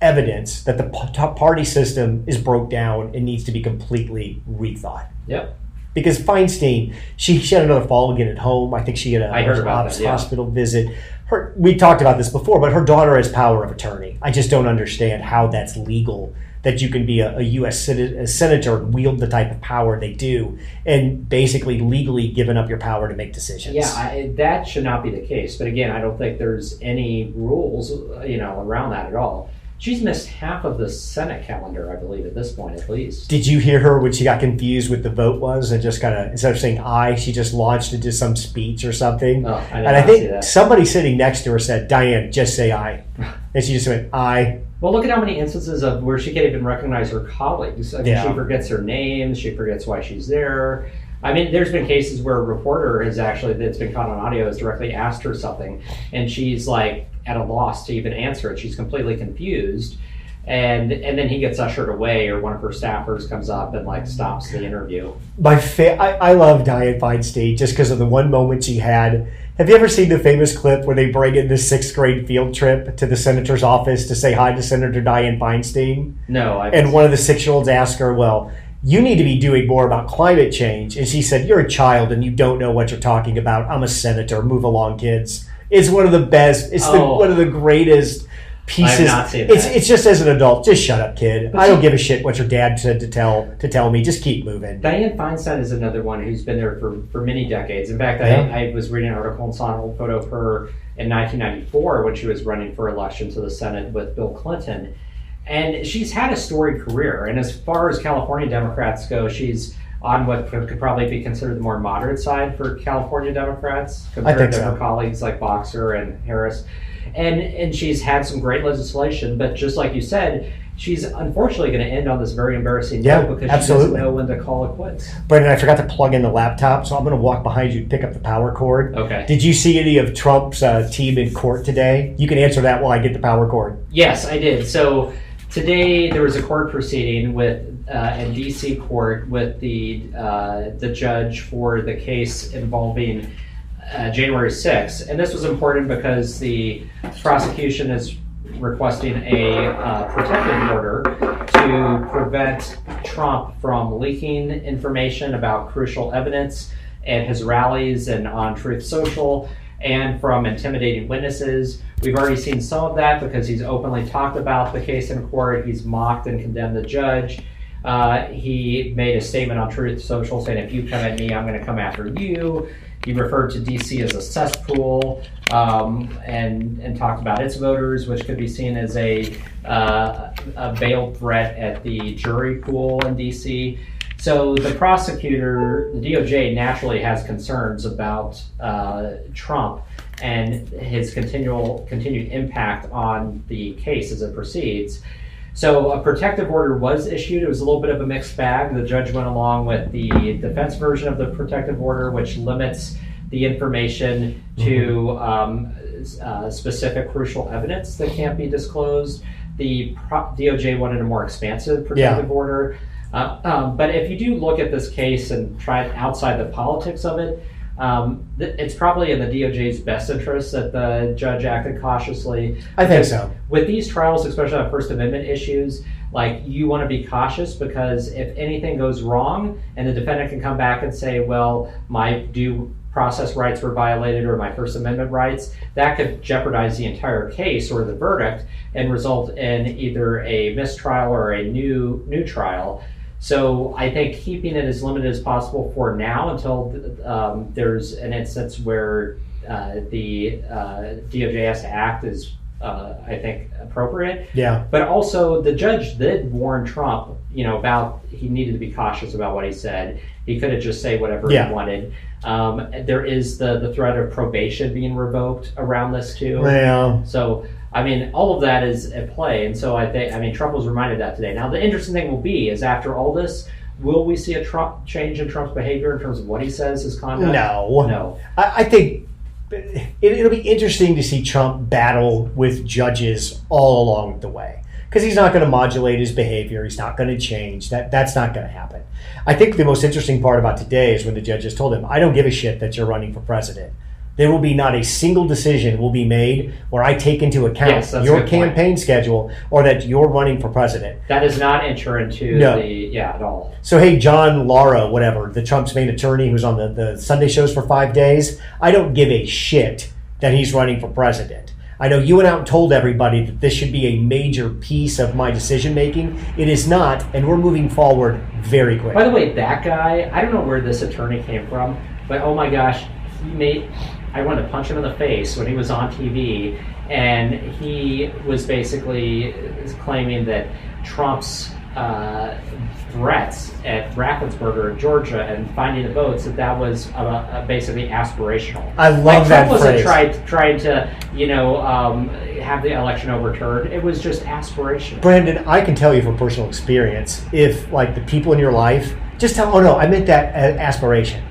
evidence that the party system is broke down and needs to be completely rethought. Yep. Because Feinstein, she had another fall again at home. I think she had a hospital visit. We talked about this before, but her daughter has power of attorney. I just don't understand how that's legal, that you can be a U.S. senator and wield the type of power they do and basically legally giving up your power to make decisions. Yeah, that should not be the case. But again, I don't think there's any rules, around that at all. She's missed half of the Senate calendar, I believe, at this point, at least. Did you hear her when she got confused with the vote was and just kind of, instead of saying aye, she just launched into some speech or something? Oh, I think somebody sitting next to her said, Dianne, just say aye. And she just went, aye. Well, look at how many instances of where she can't even recognize her colleagues. I mean, she forgets her name. She forgets why she's there. I mean, there's been cases where a reporter that's been caught on audio has directly asked her something, and she's like at a loss to even answer it. She's completely confused, and then he gets ushered away, or one of her staffers comes up and like stops the interview. I love Dianne Feinstein just because of the one moment she had. Have you ever seen the famous clip where they bring in the 6th grade field trip to the senator's office to say hi to Senator Dianne Feinstein? No. And one of the 6-year-olds asked her, well, you need to be doing more about climate change. And she said, you're a child and you don't know what you're talking about. I'm a senator. Move along, kids. It's one of the best. It's one of the greatest pieces. I have not seen that. It's just as an adult, just shut up, kid. I don't give a shit what your dad said to tell me. Just keep moving. Dianne Feinstein is another one who's been there for many decades. In fact, I was reading an article and saw an old photo of her in 1994 when she was running for election to the Senate with Bill Clinton. And she's had a storied career. And as far as California Democrats go, she's on what could probably be considered the more moderate side for California Democrats compared to her colleagues like Boxer and Harris. And she's had some great legislation, but just like you said, she's unfortunately going to end on this very embarrassing note because she doesn't know when to call it quits. Brendan, I forgot to plug in the laptop, so I'm going to walk behind you to pick up the power cord. Okay. Did you see any of Trump's team in court today? You can answer that while I get the power cord. Yes, I did. So today there was a court proceeding with in D.C. court with the judge for the case involving January 6th. And this was important because the prosecution is requesting a protective order to prevent Trump from leaking information about crucial evidence at his rallies and on Truth Social, and from intimidating witnesses. We've already seen some of that because he's openly talked about the case in court. He's mocked and condemned the judge. He made a statement on Truth Social saying, if you come at me, I'm going to come after you. He referred to D.C. as a cesspool and talked about its voters, which could be seen as a veiled threat at the jury pool in D.C. So the prosecutor, the DOJ, naturally has concerns about Trump and his continued impact on the case as it proceeds. So a protective order was issued. It was a little bit of a mixed bag. The judge went along with the defense version of the protective order, which limits the information to specific crucial evidence that can't be disclosed. The DOJ wanted a more expansive protective order. But if you do look at this case and try it outside the politics of it, it's probably in the DOJ's best interest that the judge acted cautiously. I think so. With these trials, especially on First Amendment issues, like, you want to be cautious because if anything goes wrong and the defendant can come back and say, well, my due process rights were violated or my First Amendment rights, that could jeopardize the entire case or the verdict and result in either a mistrial or a new trial. So I think keeping it as limited as possible for now until there's an instance where the DOJ has to act is, I think, appropriate. Yeah. But also the judge did warn Trump, about he needed to be cautious about what he said. He couldn't just say whatever he wanted. There is the threat of probation being revoked around this too. Yeah. So, all of that is at play, and so I think, Trump was reminded that today. Now, the interesting thing will be is after all this, will we see a change in Trump's behavior in terms of what he says, his conduct? No. I think it'll be interesting to see Trump battle with judges all along the way, because he's not going to modulate his behavior. He's not going to change. That's not going to happen. I think the most interesting part about today is when the judges told him, I don't give a shit that you're running for president. There will be not a single decision will be made where I take into account your campaign schedule or that you're running for president. That does not enter into at all. So, hey, John Lara, whatever, the Trump's main attorney who's on the Sunday shows for 5 days, I don't give a shit that he's running for president. I know you went out and told everybody that this should be a major piece of my decision making. It is not, and we're moving forward very quickly. By the way, that guy, I don't know where this attorney came from, but oh my gosh, I wanted to punch him in the face when he was on TV, and he was basically claiming that Trump's threats at Raffensperger, Georgia, and finding the votes, that was basically aspirational. I love that Trump phrase. wasn't trying to, have the election overturned. It was just aspirational. Brandon, I can tell you from personal experience, if the people in your life just tell, oh no, I meant that aspiration.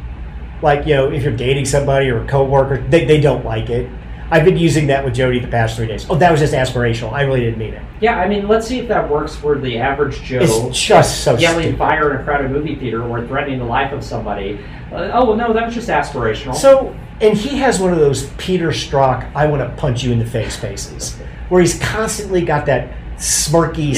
If you're dating somebody or a coworker, they don't like it. I've been using that with Jody the past 3 days. Oh, that was just aspirational. I really didn't mean it. Yeah, let's see if that works for the average Joe. It's just so yelling stupid. fire in a crowded movie theater or threatening the life of somebody. No, that was just aspirational. So, and he has one of those Peter Strzok, I want to punch you in the face faces, where he's constantly got that smirky,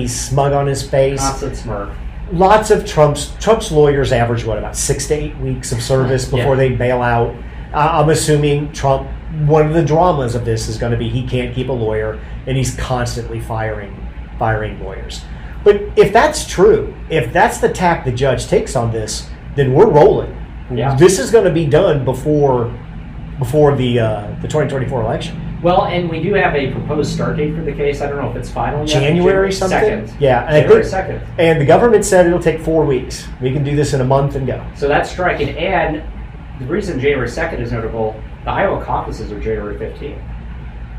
smug on his face. Constant smirk. Lots of Trump's lawyers average, about 6 to 8 weeks of service before they bail out. I'm assuming Trump, one of the dramas of this is going to be he can't keep a lawyer, and he's constantly firing lawyers. But if that's true, if that's the tack the judge takes on this, then we're rolling. Yeah. This is going to be done before the 2024 election. Well, and we do have a proposed start date for the case. I don't know if it's final yet. January something? 2nd. Yeah. And January 2nd. And the government said it'll take 4 weeks. We can do this in a month and go. So that's striking. And the reason January 2nd is notable, the Iowa caucuses are January 15th.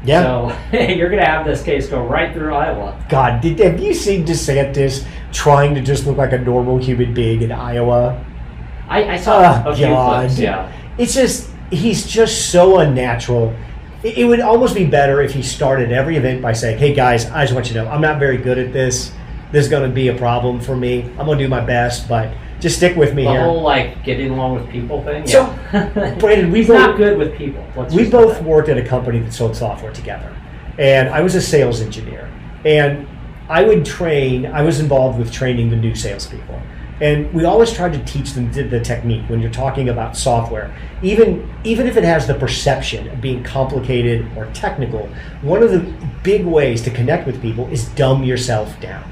Yeah. So you're going to have this case go right through Iowa. God, have you seen DeSantis trying to just look like a normal human being in Iowa? I saw a few clips, yeah. It's just, he's just so unnatural. It would almost be better if he started every event by saying, hey guys, I just want you to know, I'm not very good at this. This is going to be a problem for me. I'm going to do my best, but just stick with me the here. The whole, getting along with people thing? So, yeah. Brandon, he's not good with people. We both worked at a company that sold software together. And I was a sales engineer. And I was involved with training the new salespeople. And we always tried to teach them the technique when you're talking about software. Even if it has the perception of being complicated or technical, one of the big ways to connect with people is dumb yourself down.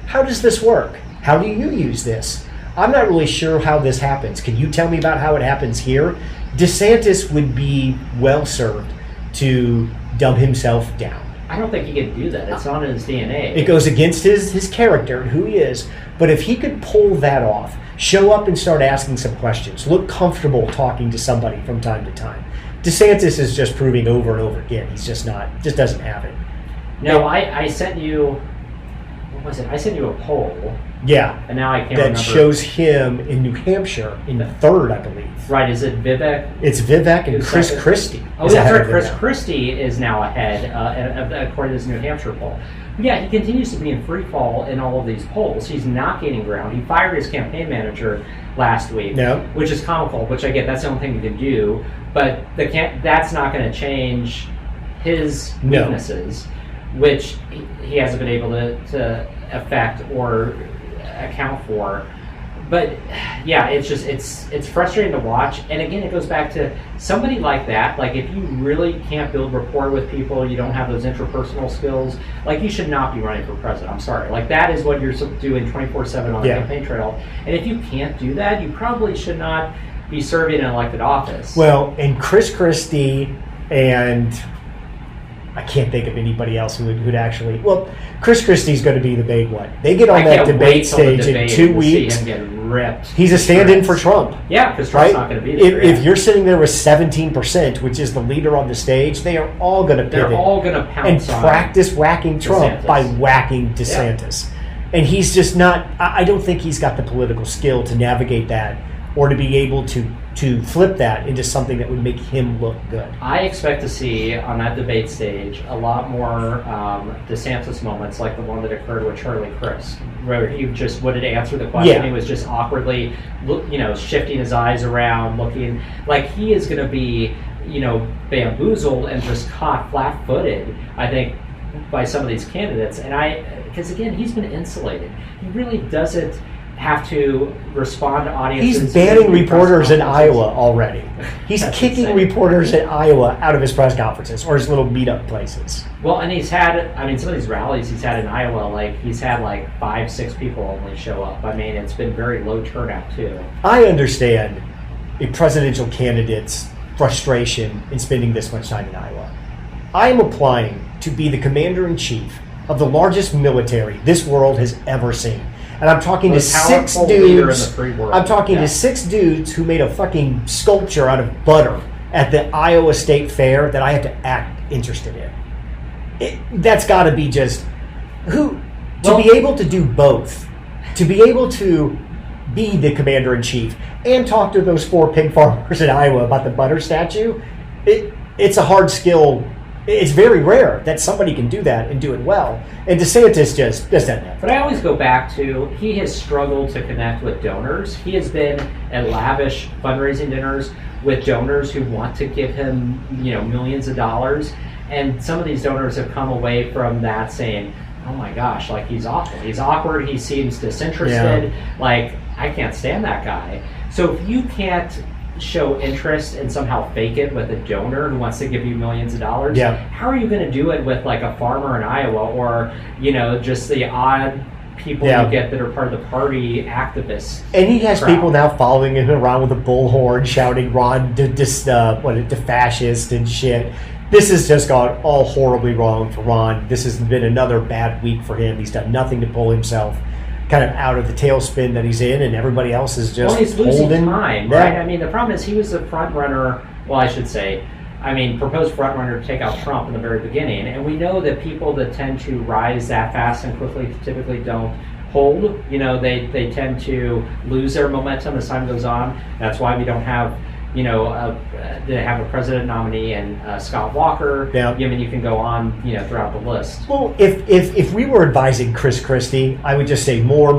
How does this work? How do you use this? I'm not really sure how this happens. Can you tell me about how it happens here? DeSantis would be well served to dumb himself down. I don't think he can do that. It's not in his DNA. It goes against his character and who he is. But if he could pull that off, show up and start asking some questions, look comfortable talking to somebody from time to time. DeSantis is just proving over and over again. He's just doesn't have it. No, I sent you, what was it? I sent you a poll. Yeah. And now I can't remember. That shows him in New Hampshire in the third, I believe. Right, is it Vivek? It's Vivek and Chris Christie. Oh, that's right. Chris Christie is now ahead, according to this New Hampshire poll. Yeah, he continues to be in free fall in all of these polls. He's not gaining ground. He fired his campaign manager last week, which is comical, which I get. That's the only thing you can do. But that's not going to change his weaknesses, which he hasn't been able to affect or account for. But yeah, it's frustrating to watch. And again, it goes back to somebody like that. Like, if you really can't build rapport with people, you don't have those interpersonal skills, you should not be running for president. I'm sorry. That is what you're doing 24/7 on the campaign trail. And if you can't do that, you probably should not be serving an elected office. Well, and Chris Christie and I can't think of anybody else who'd actually. Well, Chris Christie's going to be the big one. They get on that debate stage in 2 weeks. See him get ripped. He's a stand-in for Trump. Yeah, because Trump's not going to be there. If you're sitting there with 17%, which is the leader on the stage, they are all going to pivot. They're all going to pounce and practice whacking Trump by whacking DeSantis. Yeah. And he's just not. I don't think he's got the political skill to navigate that or to be able to flip that into something that would make him look good. I expect to see on that debate stage a lot more DeSantis moments like the one that occurred with Charlie Crist, where he just wouldn't answer the question. Yeah. He was just awkwardly, shifting his eyes around, looking like he is going to be, bamboozled and just caught flat-footed, I think, by some of these candidates. And because again, he's been insulated. He really doesn't have to respond to audiences. He's banning reporters in Iowa already. He's kicking reporters in Iowa out of his press conferences or his little meetup places. Well, and he's had, some of these rallies he's had in Iowa, he's had 5-6 people only show up. It's been very low turnout too. I understand a presidential candidate's frustration in spending this much time in Iowa. I am applying to be the commander-in-chief of the largest military this world has ever seen. And I'm talking to 6 dudes. I'm talking to 6 dudes who made a fucking sculpture out of butter at the Iowa State Fair that I have to act interested in. That's got to be just to be able to do both, to be able to be the commander-in-chief and talk to those 4 pig farmers in Iowa about the butter statue. It's a hard skill. It's very rare that somebody can do that and do it well. And DeSantis just doesn't have. But I always go back to, he has struggled to connect with donors. He has been at lavish fundraising dinners with donors who want to give him, millions of dollars. And some of these donors have come away from that saying, oh my gosh, he's awful. He's awkward. He seems disinterested. Yeah. I can't stand that guy. So if you can't show interest and somehow fake it with a donor who wants to give you millions of dollars, how are you going to do it with a farmer in Iowa or just the odd people you get that are part of the party activists? And he has people now following him around with a bullhorn shouting Ron the fascist and shit. This has just gone all horribly wrong for Ron. This has been another bad week for him. He's done nothing to pull himself kind of out of the tailspin that he's in, and everybody else is just he's losing holding time, right? I mean, the problem is he was the front runner. Well, I should say, proposed front runner to take out Trump in the very beginning, and we know that people that tend to rise that fast and quickly typically don't hold. They tend to lose their momentum as time goes on. That's why we don't have they have a president nominee and Scott Walker. Yeah. I mean, you can go on, throughout the list. Well, if we were advising Chris Christie, I would just say more.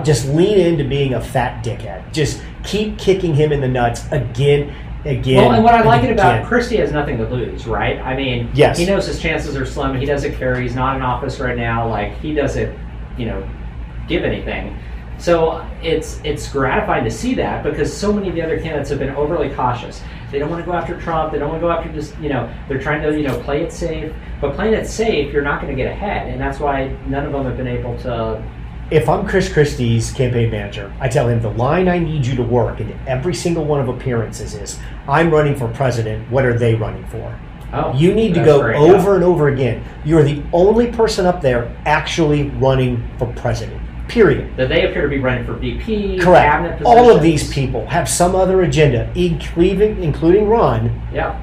Just lean into being a fat dickhead. Just keep kicking him in the nuts again. Well, and what I like it about Christie has nothing to lose, right? I mean, yes. He knows his chances are slim. He doesn't care. He's not in office right now. Like, he doesn't, give anything. So it's gratifying to see that, because so many of the other candidates have been overly cautious. They don't want to go after Trump. They don't want to go after just, they're trying to, play it safe. But playing it safe, you're not going to get ahead. And that's why none of them have been able to. If I'm Chris Christie's campaign manager, I tell him the line I need you to work into every single one of appearances is, I'm running for president. What are they running for? Oh, you need to go over and over again. You're the only person up there actually running for president. Period. That they appear to be running for VP, correct. Cabinet positions. All of these people have some other agenda, including Ron. Yeah.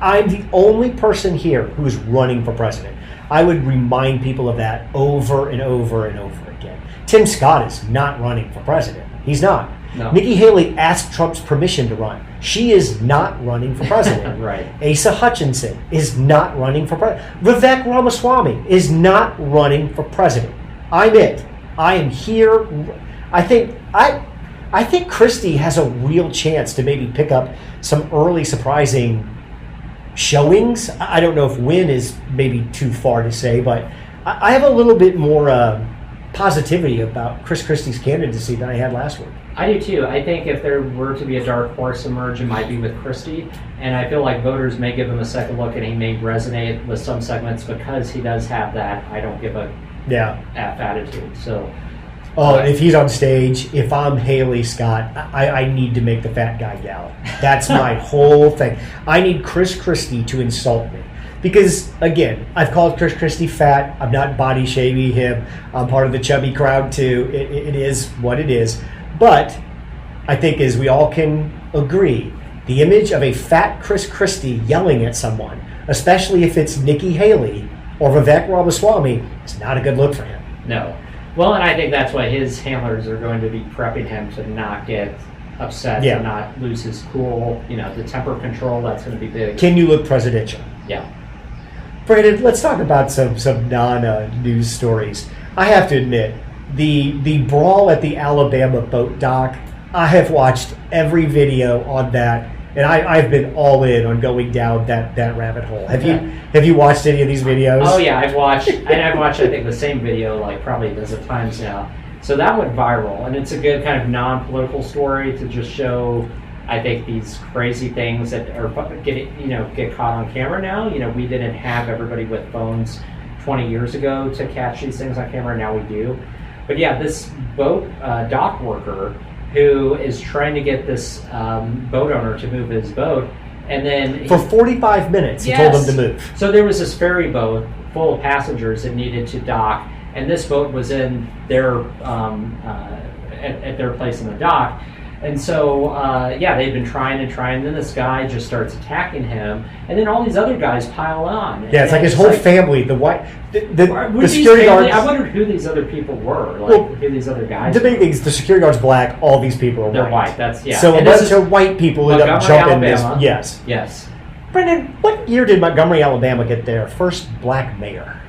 I'm the only person here who's running for president. I would remind people of that over and over and over again. Tim Scott is not running for president. He's not. No. Nikki Haley asked Trump's permission to run. She is not running for president. Right. Asa Hutchinson is not running for president. Vivek Ramaswamy is not running for president. I'm it. I am here. I think Christie has a real chance to maybe pick up some early surprising showings. I don't know if win is maybe too far to say, but I have a little bit more positivity about Chris Christie's candidacy than I had last week. I do too. I think if there were to be a dark horse emerge, it might be with Christie. And I feel like voters may give him a second look, and he may resonate with some segments because he does have that I don't give a F attitude. So, if he's on stage, if I'm Haley Scott, I need to make the fat guy yell. That's my whole thing. I need Chris Christie to insult me. Because, again, I've called Chris Christie fat. I'm not body shaming him. I'm part of the chubby crowd, too. It is what it is. But I think, as we all can agree, the image of a fat Chris Christie yelling at someone, especially if it's Nikki Haley or Vivek Ramaswamy, is not a good look for him. No. Well, and I think that's why his handlers are going to be prepping him to not get upset, to not lose his cool. The temper control, that's going to be big. Can you look presidential? Yeah. Brandon, let's talk about some non-news stories. I have to admit, the brawl at the Alabama boat dock, I have watched every video on that, and I've been all in on going down that rabbit hole. Have you watched any of these videos? Oh yeah, I've watched I think the same video like probably dozens of times now. So that went viral, and it's a good kind of non-political story to just show, I think, these crazy things that are get caught on camera now. We didn't have everybody with phones 20 years ago to catch these things on camera. Now we do. But yeah, this boat dock worker who is trying to get this boat owner to move his boat, and then for 45 minutes he told them to move. So there was this ferry boat full of passengers that needed to dock, and this boat was in their at their place in the dock. And so, they've been trying, and then this guy just starts attacking him, and then all these other guys pile on. Yeah, it's like his whole family, the security guards. I wondered who these other people were, who these other guys were. The big thing is the security guard's black, all these people are white. They're white, that's, yeah. So a bunch of white people end up jumping this. Yes. Yes. Brendan, what year did Montgomery, Alabama get their first black mayor?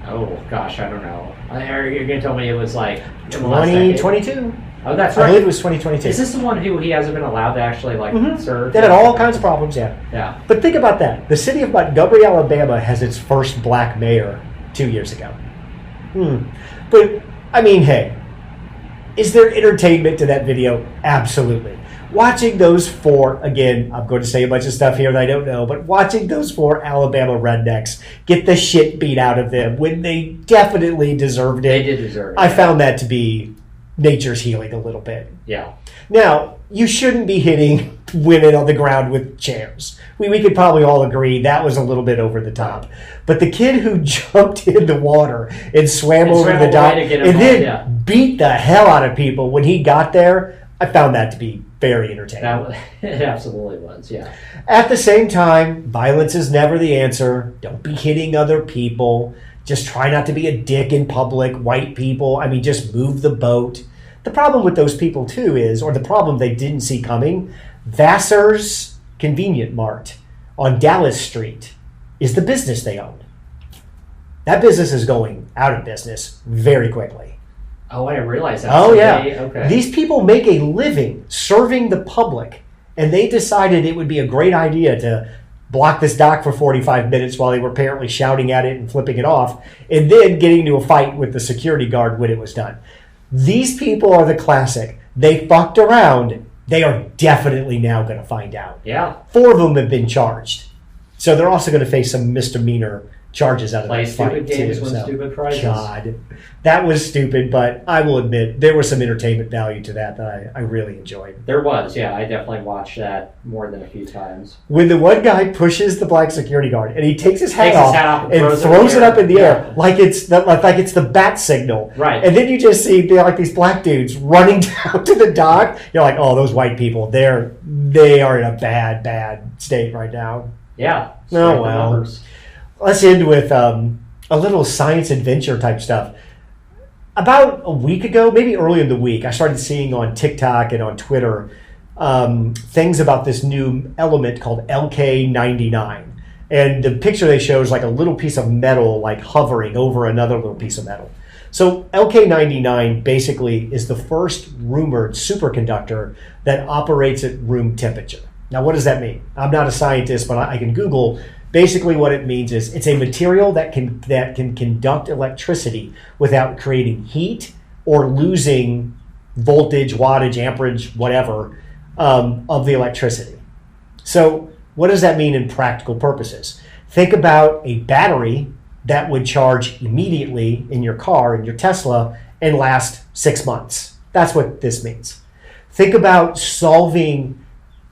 Oh, gosh, I don't know. You're going to tell me it was like 2022. Oh, that's right. I believe it was 2022. Is this the one who he hasn't been allowed to actually serve? They had all kinds of problems, yeah. Yeah. But think about that. The city of Montgomery, Alabama has its first black mayor 2 years ago. But, hey, is there entertainment to that video? Absolutely. Watching those four, again, I'm going to say a bunch of stuff here that I don't know, but watching those four Alabama rednecks get the shit beat out of them when they definitely deserved it. They did deserve it. I found that to be nature's healing a little bit. Yeah. Now, you shouldn't be hitting women on the ground with chairs. We could probably all agree that was a little bit over the top. But the kid who jumped in the water and swam over the dock and then beat the hell out of people when he got there, I found that to be very entertaining. It absolutely was, yeah. At the same time, violence is never the answer. Don't be hitting other people. Just try not to be a dick in public. White people, I mean, just move the boat. The problem with those people, too, is, or the problem they didn't see coming, Vassar's Convenient Mart on Dallas Street is the business they own. That business is going out of business very quickly. Oh, I didn't realize that. Oh, so yeah. Okay. These people make a living serving the public, and they decided it would be a great idea to block this dock for 45 minutes while they were apparently shouting at it and flipping it off, and then getting into a fight with the security guard when it was done. These people are the classic. They fucked around. They are definitely now going to find out. Yeah. 4 of them have been charged. So they're also going to face some misdemeanor charges out of that fight. Play stupid games, too. win stupid prizes. God. That was stupid, but I will admit there was some entertainment value to that I really enjoyed. There was, yeah. I definitely watched that more than a few times. When the one guy pushes the black security guard and he takes his hat off and throws it up in the air like it's the bat signal. Right. And then you just see these black dudes running down to the dock. You're like, oh, those white people, they are in a bad state right now. Yeah. Oh, well. Let's end with a little science adventure type stuff. About a week ago, maybe early in the week, I started seeing on TikTok and on Twitter things about this new element called LK99. And the picture they show is like a little piece of metal like hovering over another little piece of metal. So LK99 basically is the first rumored superconductor that operates at room temperature. Now, what does that mean? I'm not a scientist, but I can Google. Basically, what it means is it's a material that can conduct electricity without creating heat or losing voltage, wattage, amperage, whatever, of the electricity. So what does that mean in practical purposes? Think about a battery that would charge immediately in your car, in your Tesla, and last 6 months. That's what this means. Think about solving.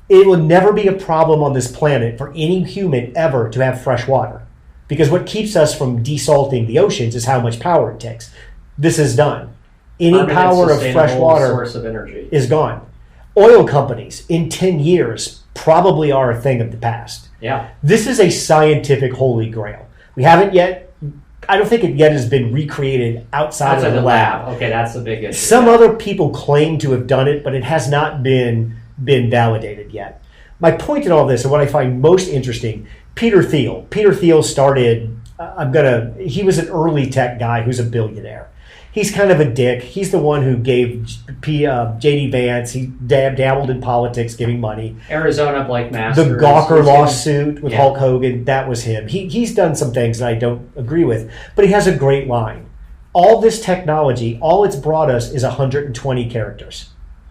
It will never be a problem on this planet for any human ever to have fresh water. Because what keeps us from desalting the oceans is how much power it takes. This is done. Any power of fresh water source of energy is gone. Oil companies in 10 years probably are a thing of the past. Yeah. This is a scientific holy grail. We haven't yet, I don't think it yet has been recreated outside of the lab. Okay, that's the big issue. Some other people claim to have done it, but it has not been validated yet. My point in all this, and what I find most interesting, Peter Thiel. Peter Thiel started, he was an early tech guy who's a billionaire. He's kind of a dick. He's the one who gave J.D. Vance, he dabbled in politics, giving money. Arizona Blake Masters. The Gawker lawsuit with Hulk Hogan, that was him. He's done some things that I don't agree with, but he has a great line. All this technology, all it's brought us is 120 characters.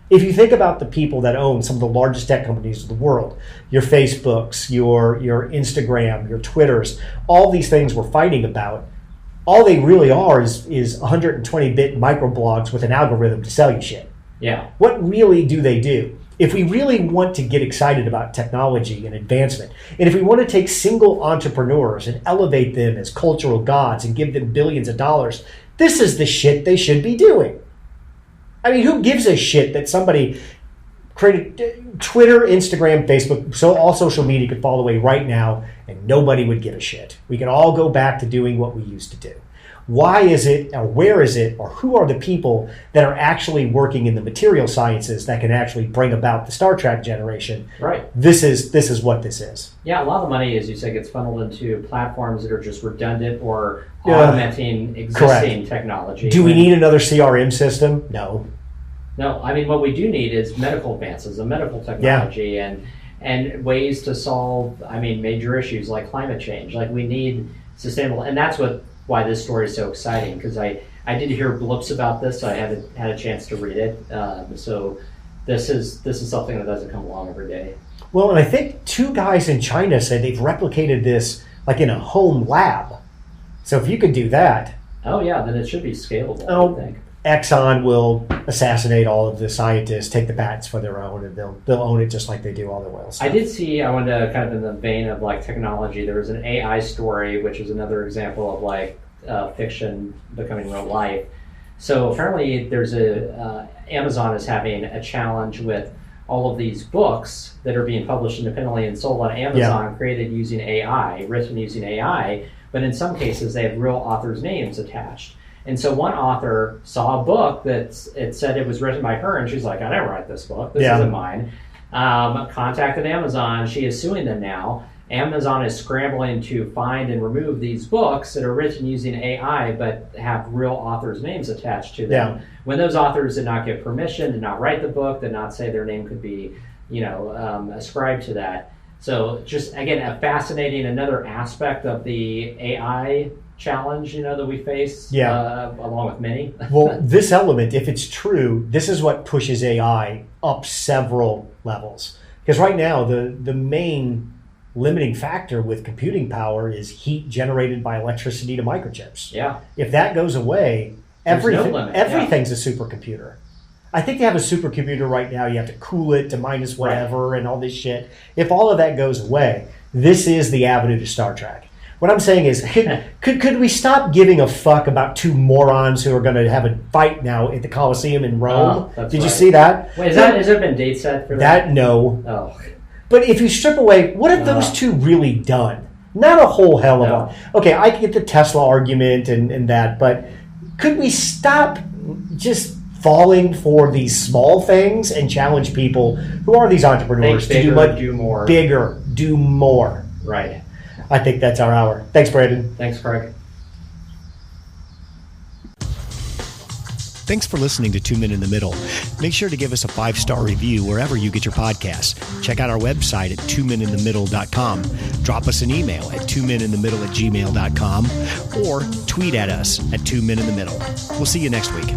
If you think about the people that own some of the largest tech companies of the world, your Facebooks, your Instagram, your Twitters, all these things we're fighting about, all they really are is 120-bit microblogs with an algorithm to sell you shit. Yeah. What really do they do? If we really want to get excited about technology and advancement, and if we want to take single entrepreneurs and elevate them as cultural gods and give them billions of dollars, this is the shit they should be doing. I mean, who gives a shit that somebody created Twitter, Instagram, Facebook, so all social media could fall away right now and nobody would give a shit. We can all go back to doing what we used to do. Why is it, or where is it, or who are the people that are actually working in the material sciences that can actually bring about the Star Trek generation? Right. This is what this is. Yeah, a lot of the money, as you say, gets funneled into platforms that are just redundant or augmenting existing technology. Do we need another CRM system? No. No, I mean, what we do need is medical advances, medical technology, and ways to solve, major issues like climate change. Like, we need sustainable, and that's why this story is so exciting, because I did hear blips about this, so I haven't had a chance to read it. So this is something that doesn't come along every day. Well, and I think 2 guys in China said they've replicated this like in a home lab. So if you could do that. Oh yeah, then it should be scalable, I would think. Exxon will assassinate all of the scientists, take the patents for their own, and they'll own it just like they do all the oil stuff. I did see, I wanted to kind of in the vein of like technology, there was an AI story, which is another example of like fiction becoming real life. So apparently there's Amazon is having a challenge with all of these books that are being published independently and sold on Amazon, created using AI, written using AI, but in some cases they have real authors' names attached. And so one author saw a book that it said it was written by her, and she's like, I didn't write this book. This isn't mine. Contacted Amazon. She is suing them now. Amazon is scrambling to find and remove these books that are written using AI but have real authors' names attached to them. When those authors did not get permission, did not write the book, did not say their name could be, ascribed to that. So just, again, a fascinating, another aspect of the AI challenge, that we face, along with many. Well, this element, if it's true, this is what pushes AI up several levels. Because right now, the main limiting factor with computing power is heat generated by electricity to microchips. Yeah. If that goes away, everything's a supercomputer. I think they have a supercomputer right now. You have to cool it to minus whatever and all this shit. If all of that goes away, this is the avenue to Star Trek. What I'm saying is, could we stop giving a fuck about two morons who are going to have a fight now at the Colosseum in Rome? Did you see that? Wait, has there been date set for that? No. Oh. But if you strip away, what have those two really done? Not a whole hell of a... Okay, I get the Tesla argument and that, but could we stop just falling for these small things and challenge people who are these entrepreneurs to do more? Bigger, do more. Right. I think that's our hour. Thanks, Brandon. Thanks, Craig. Thanks for listening to 2 Men in the Middle. Make sure to give us a 5-star review wherever you get your podcasts. Check out our website at 2meninthemiddle.com. Drop us an email at 2meninthemiddle@gmail.com or tweet at us at 2 Men in the Middle. We'll see you next week.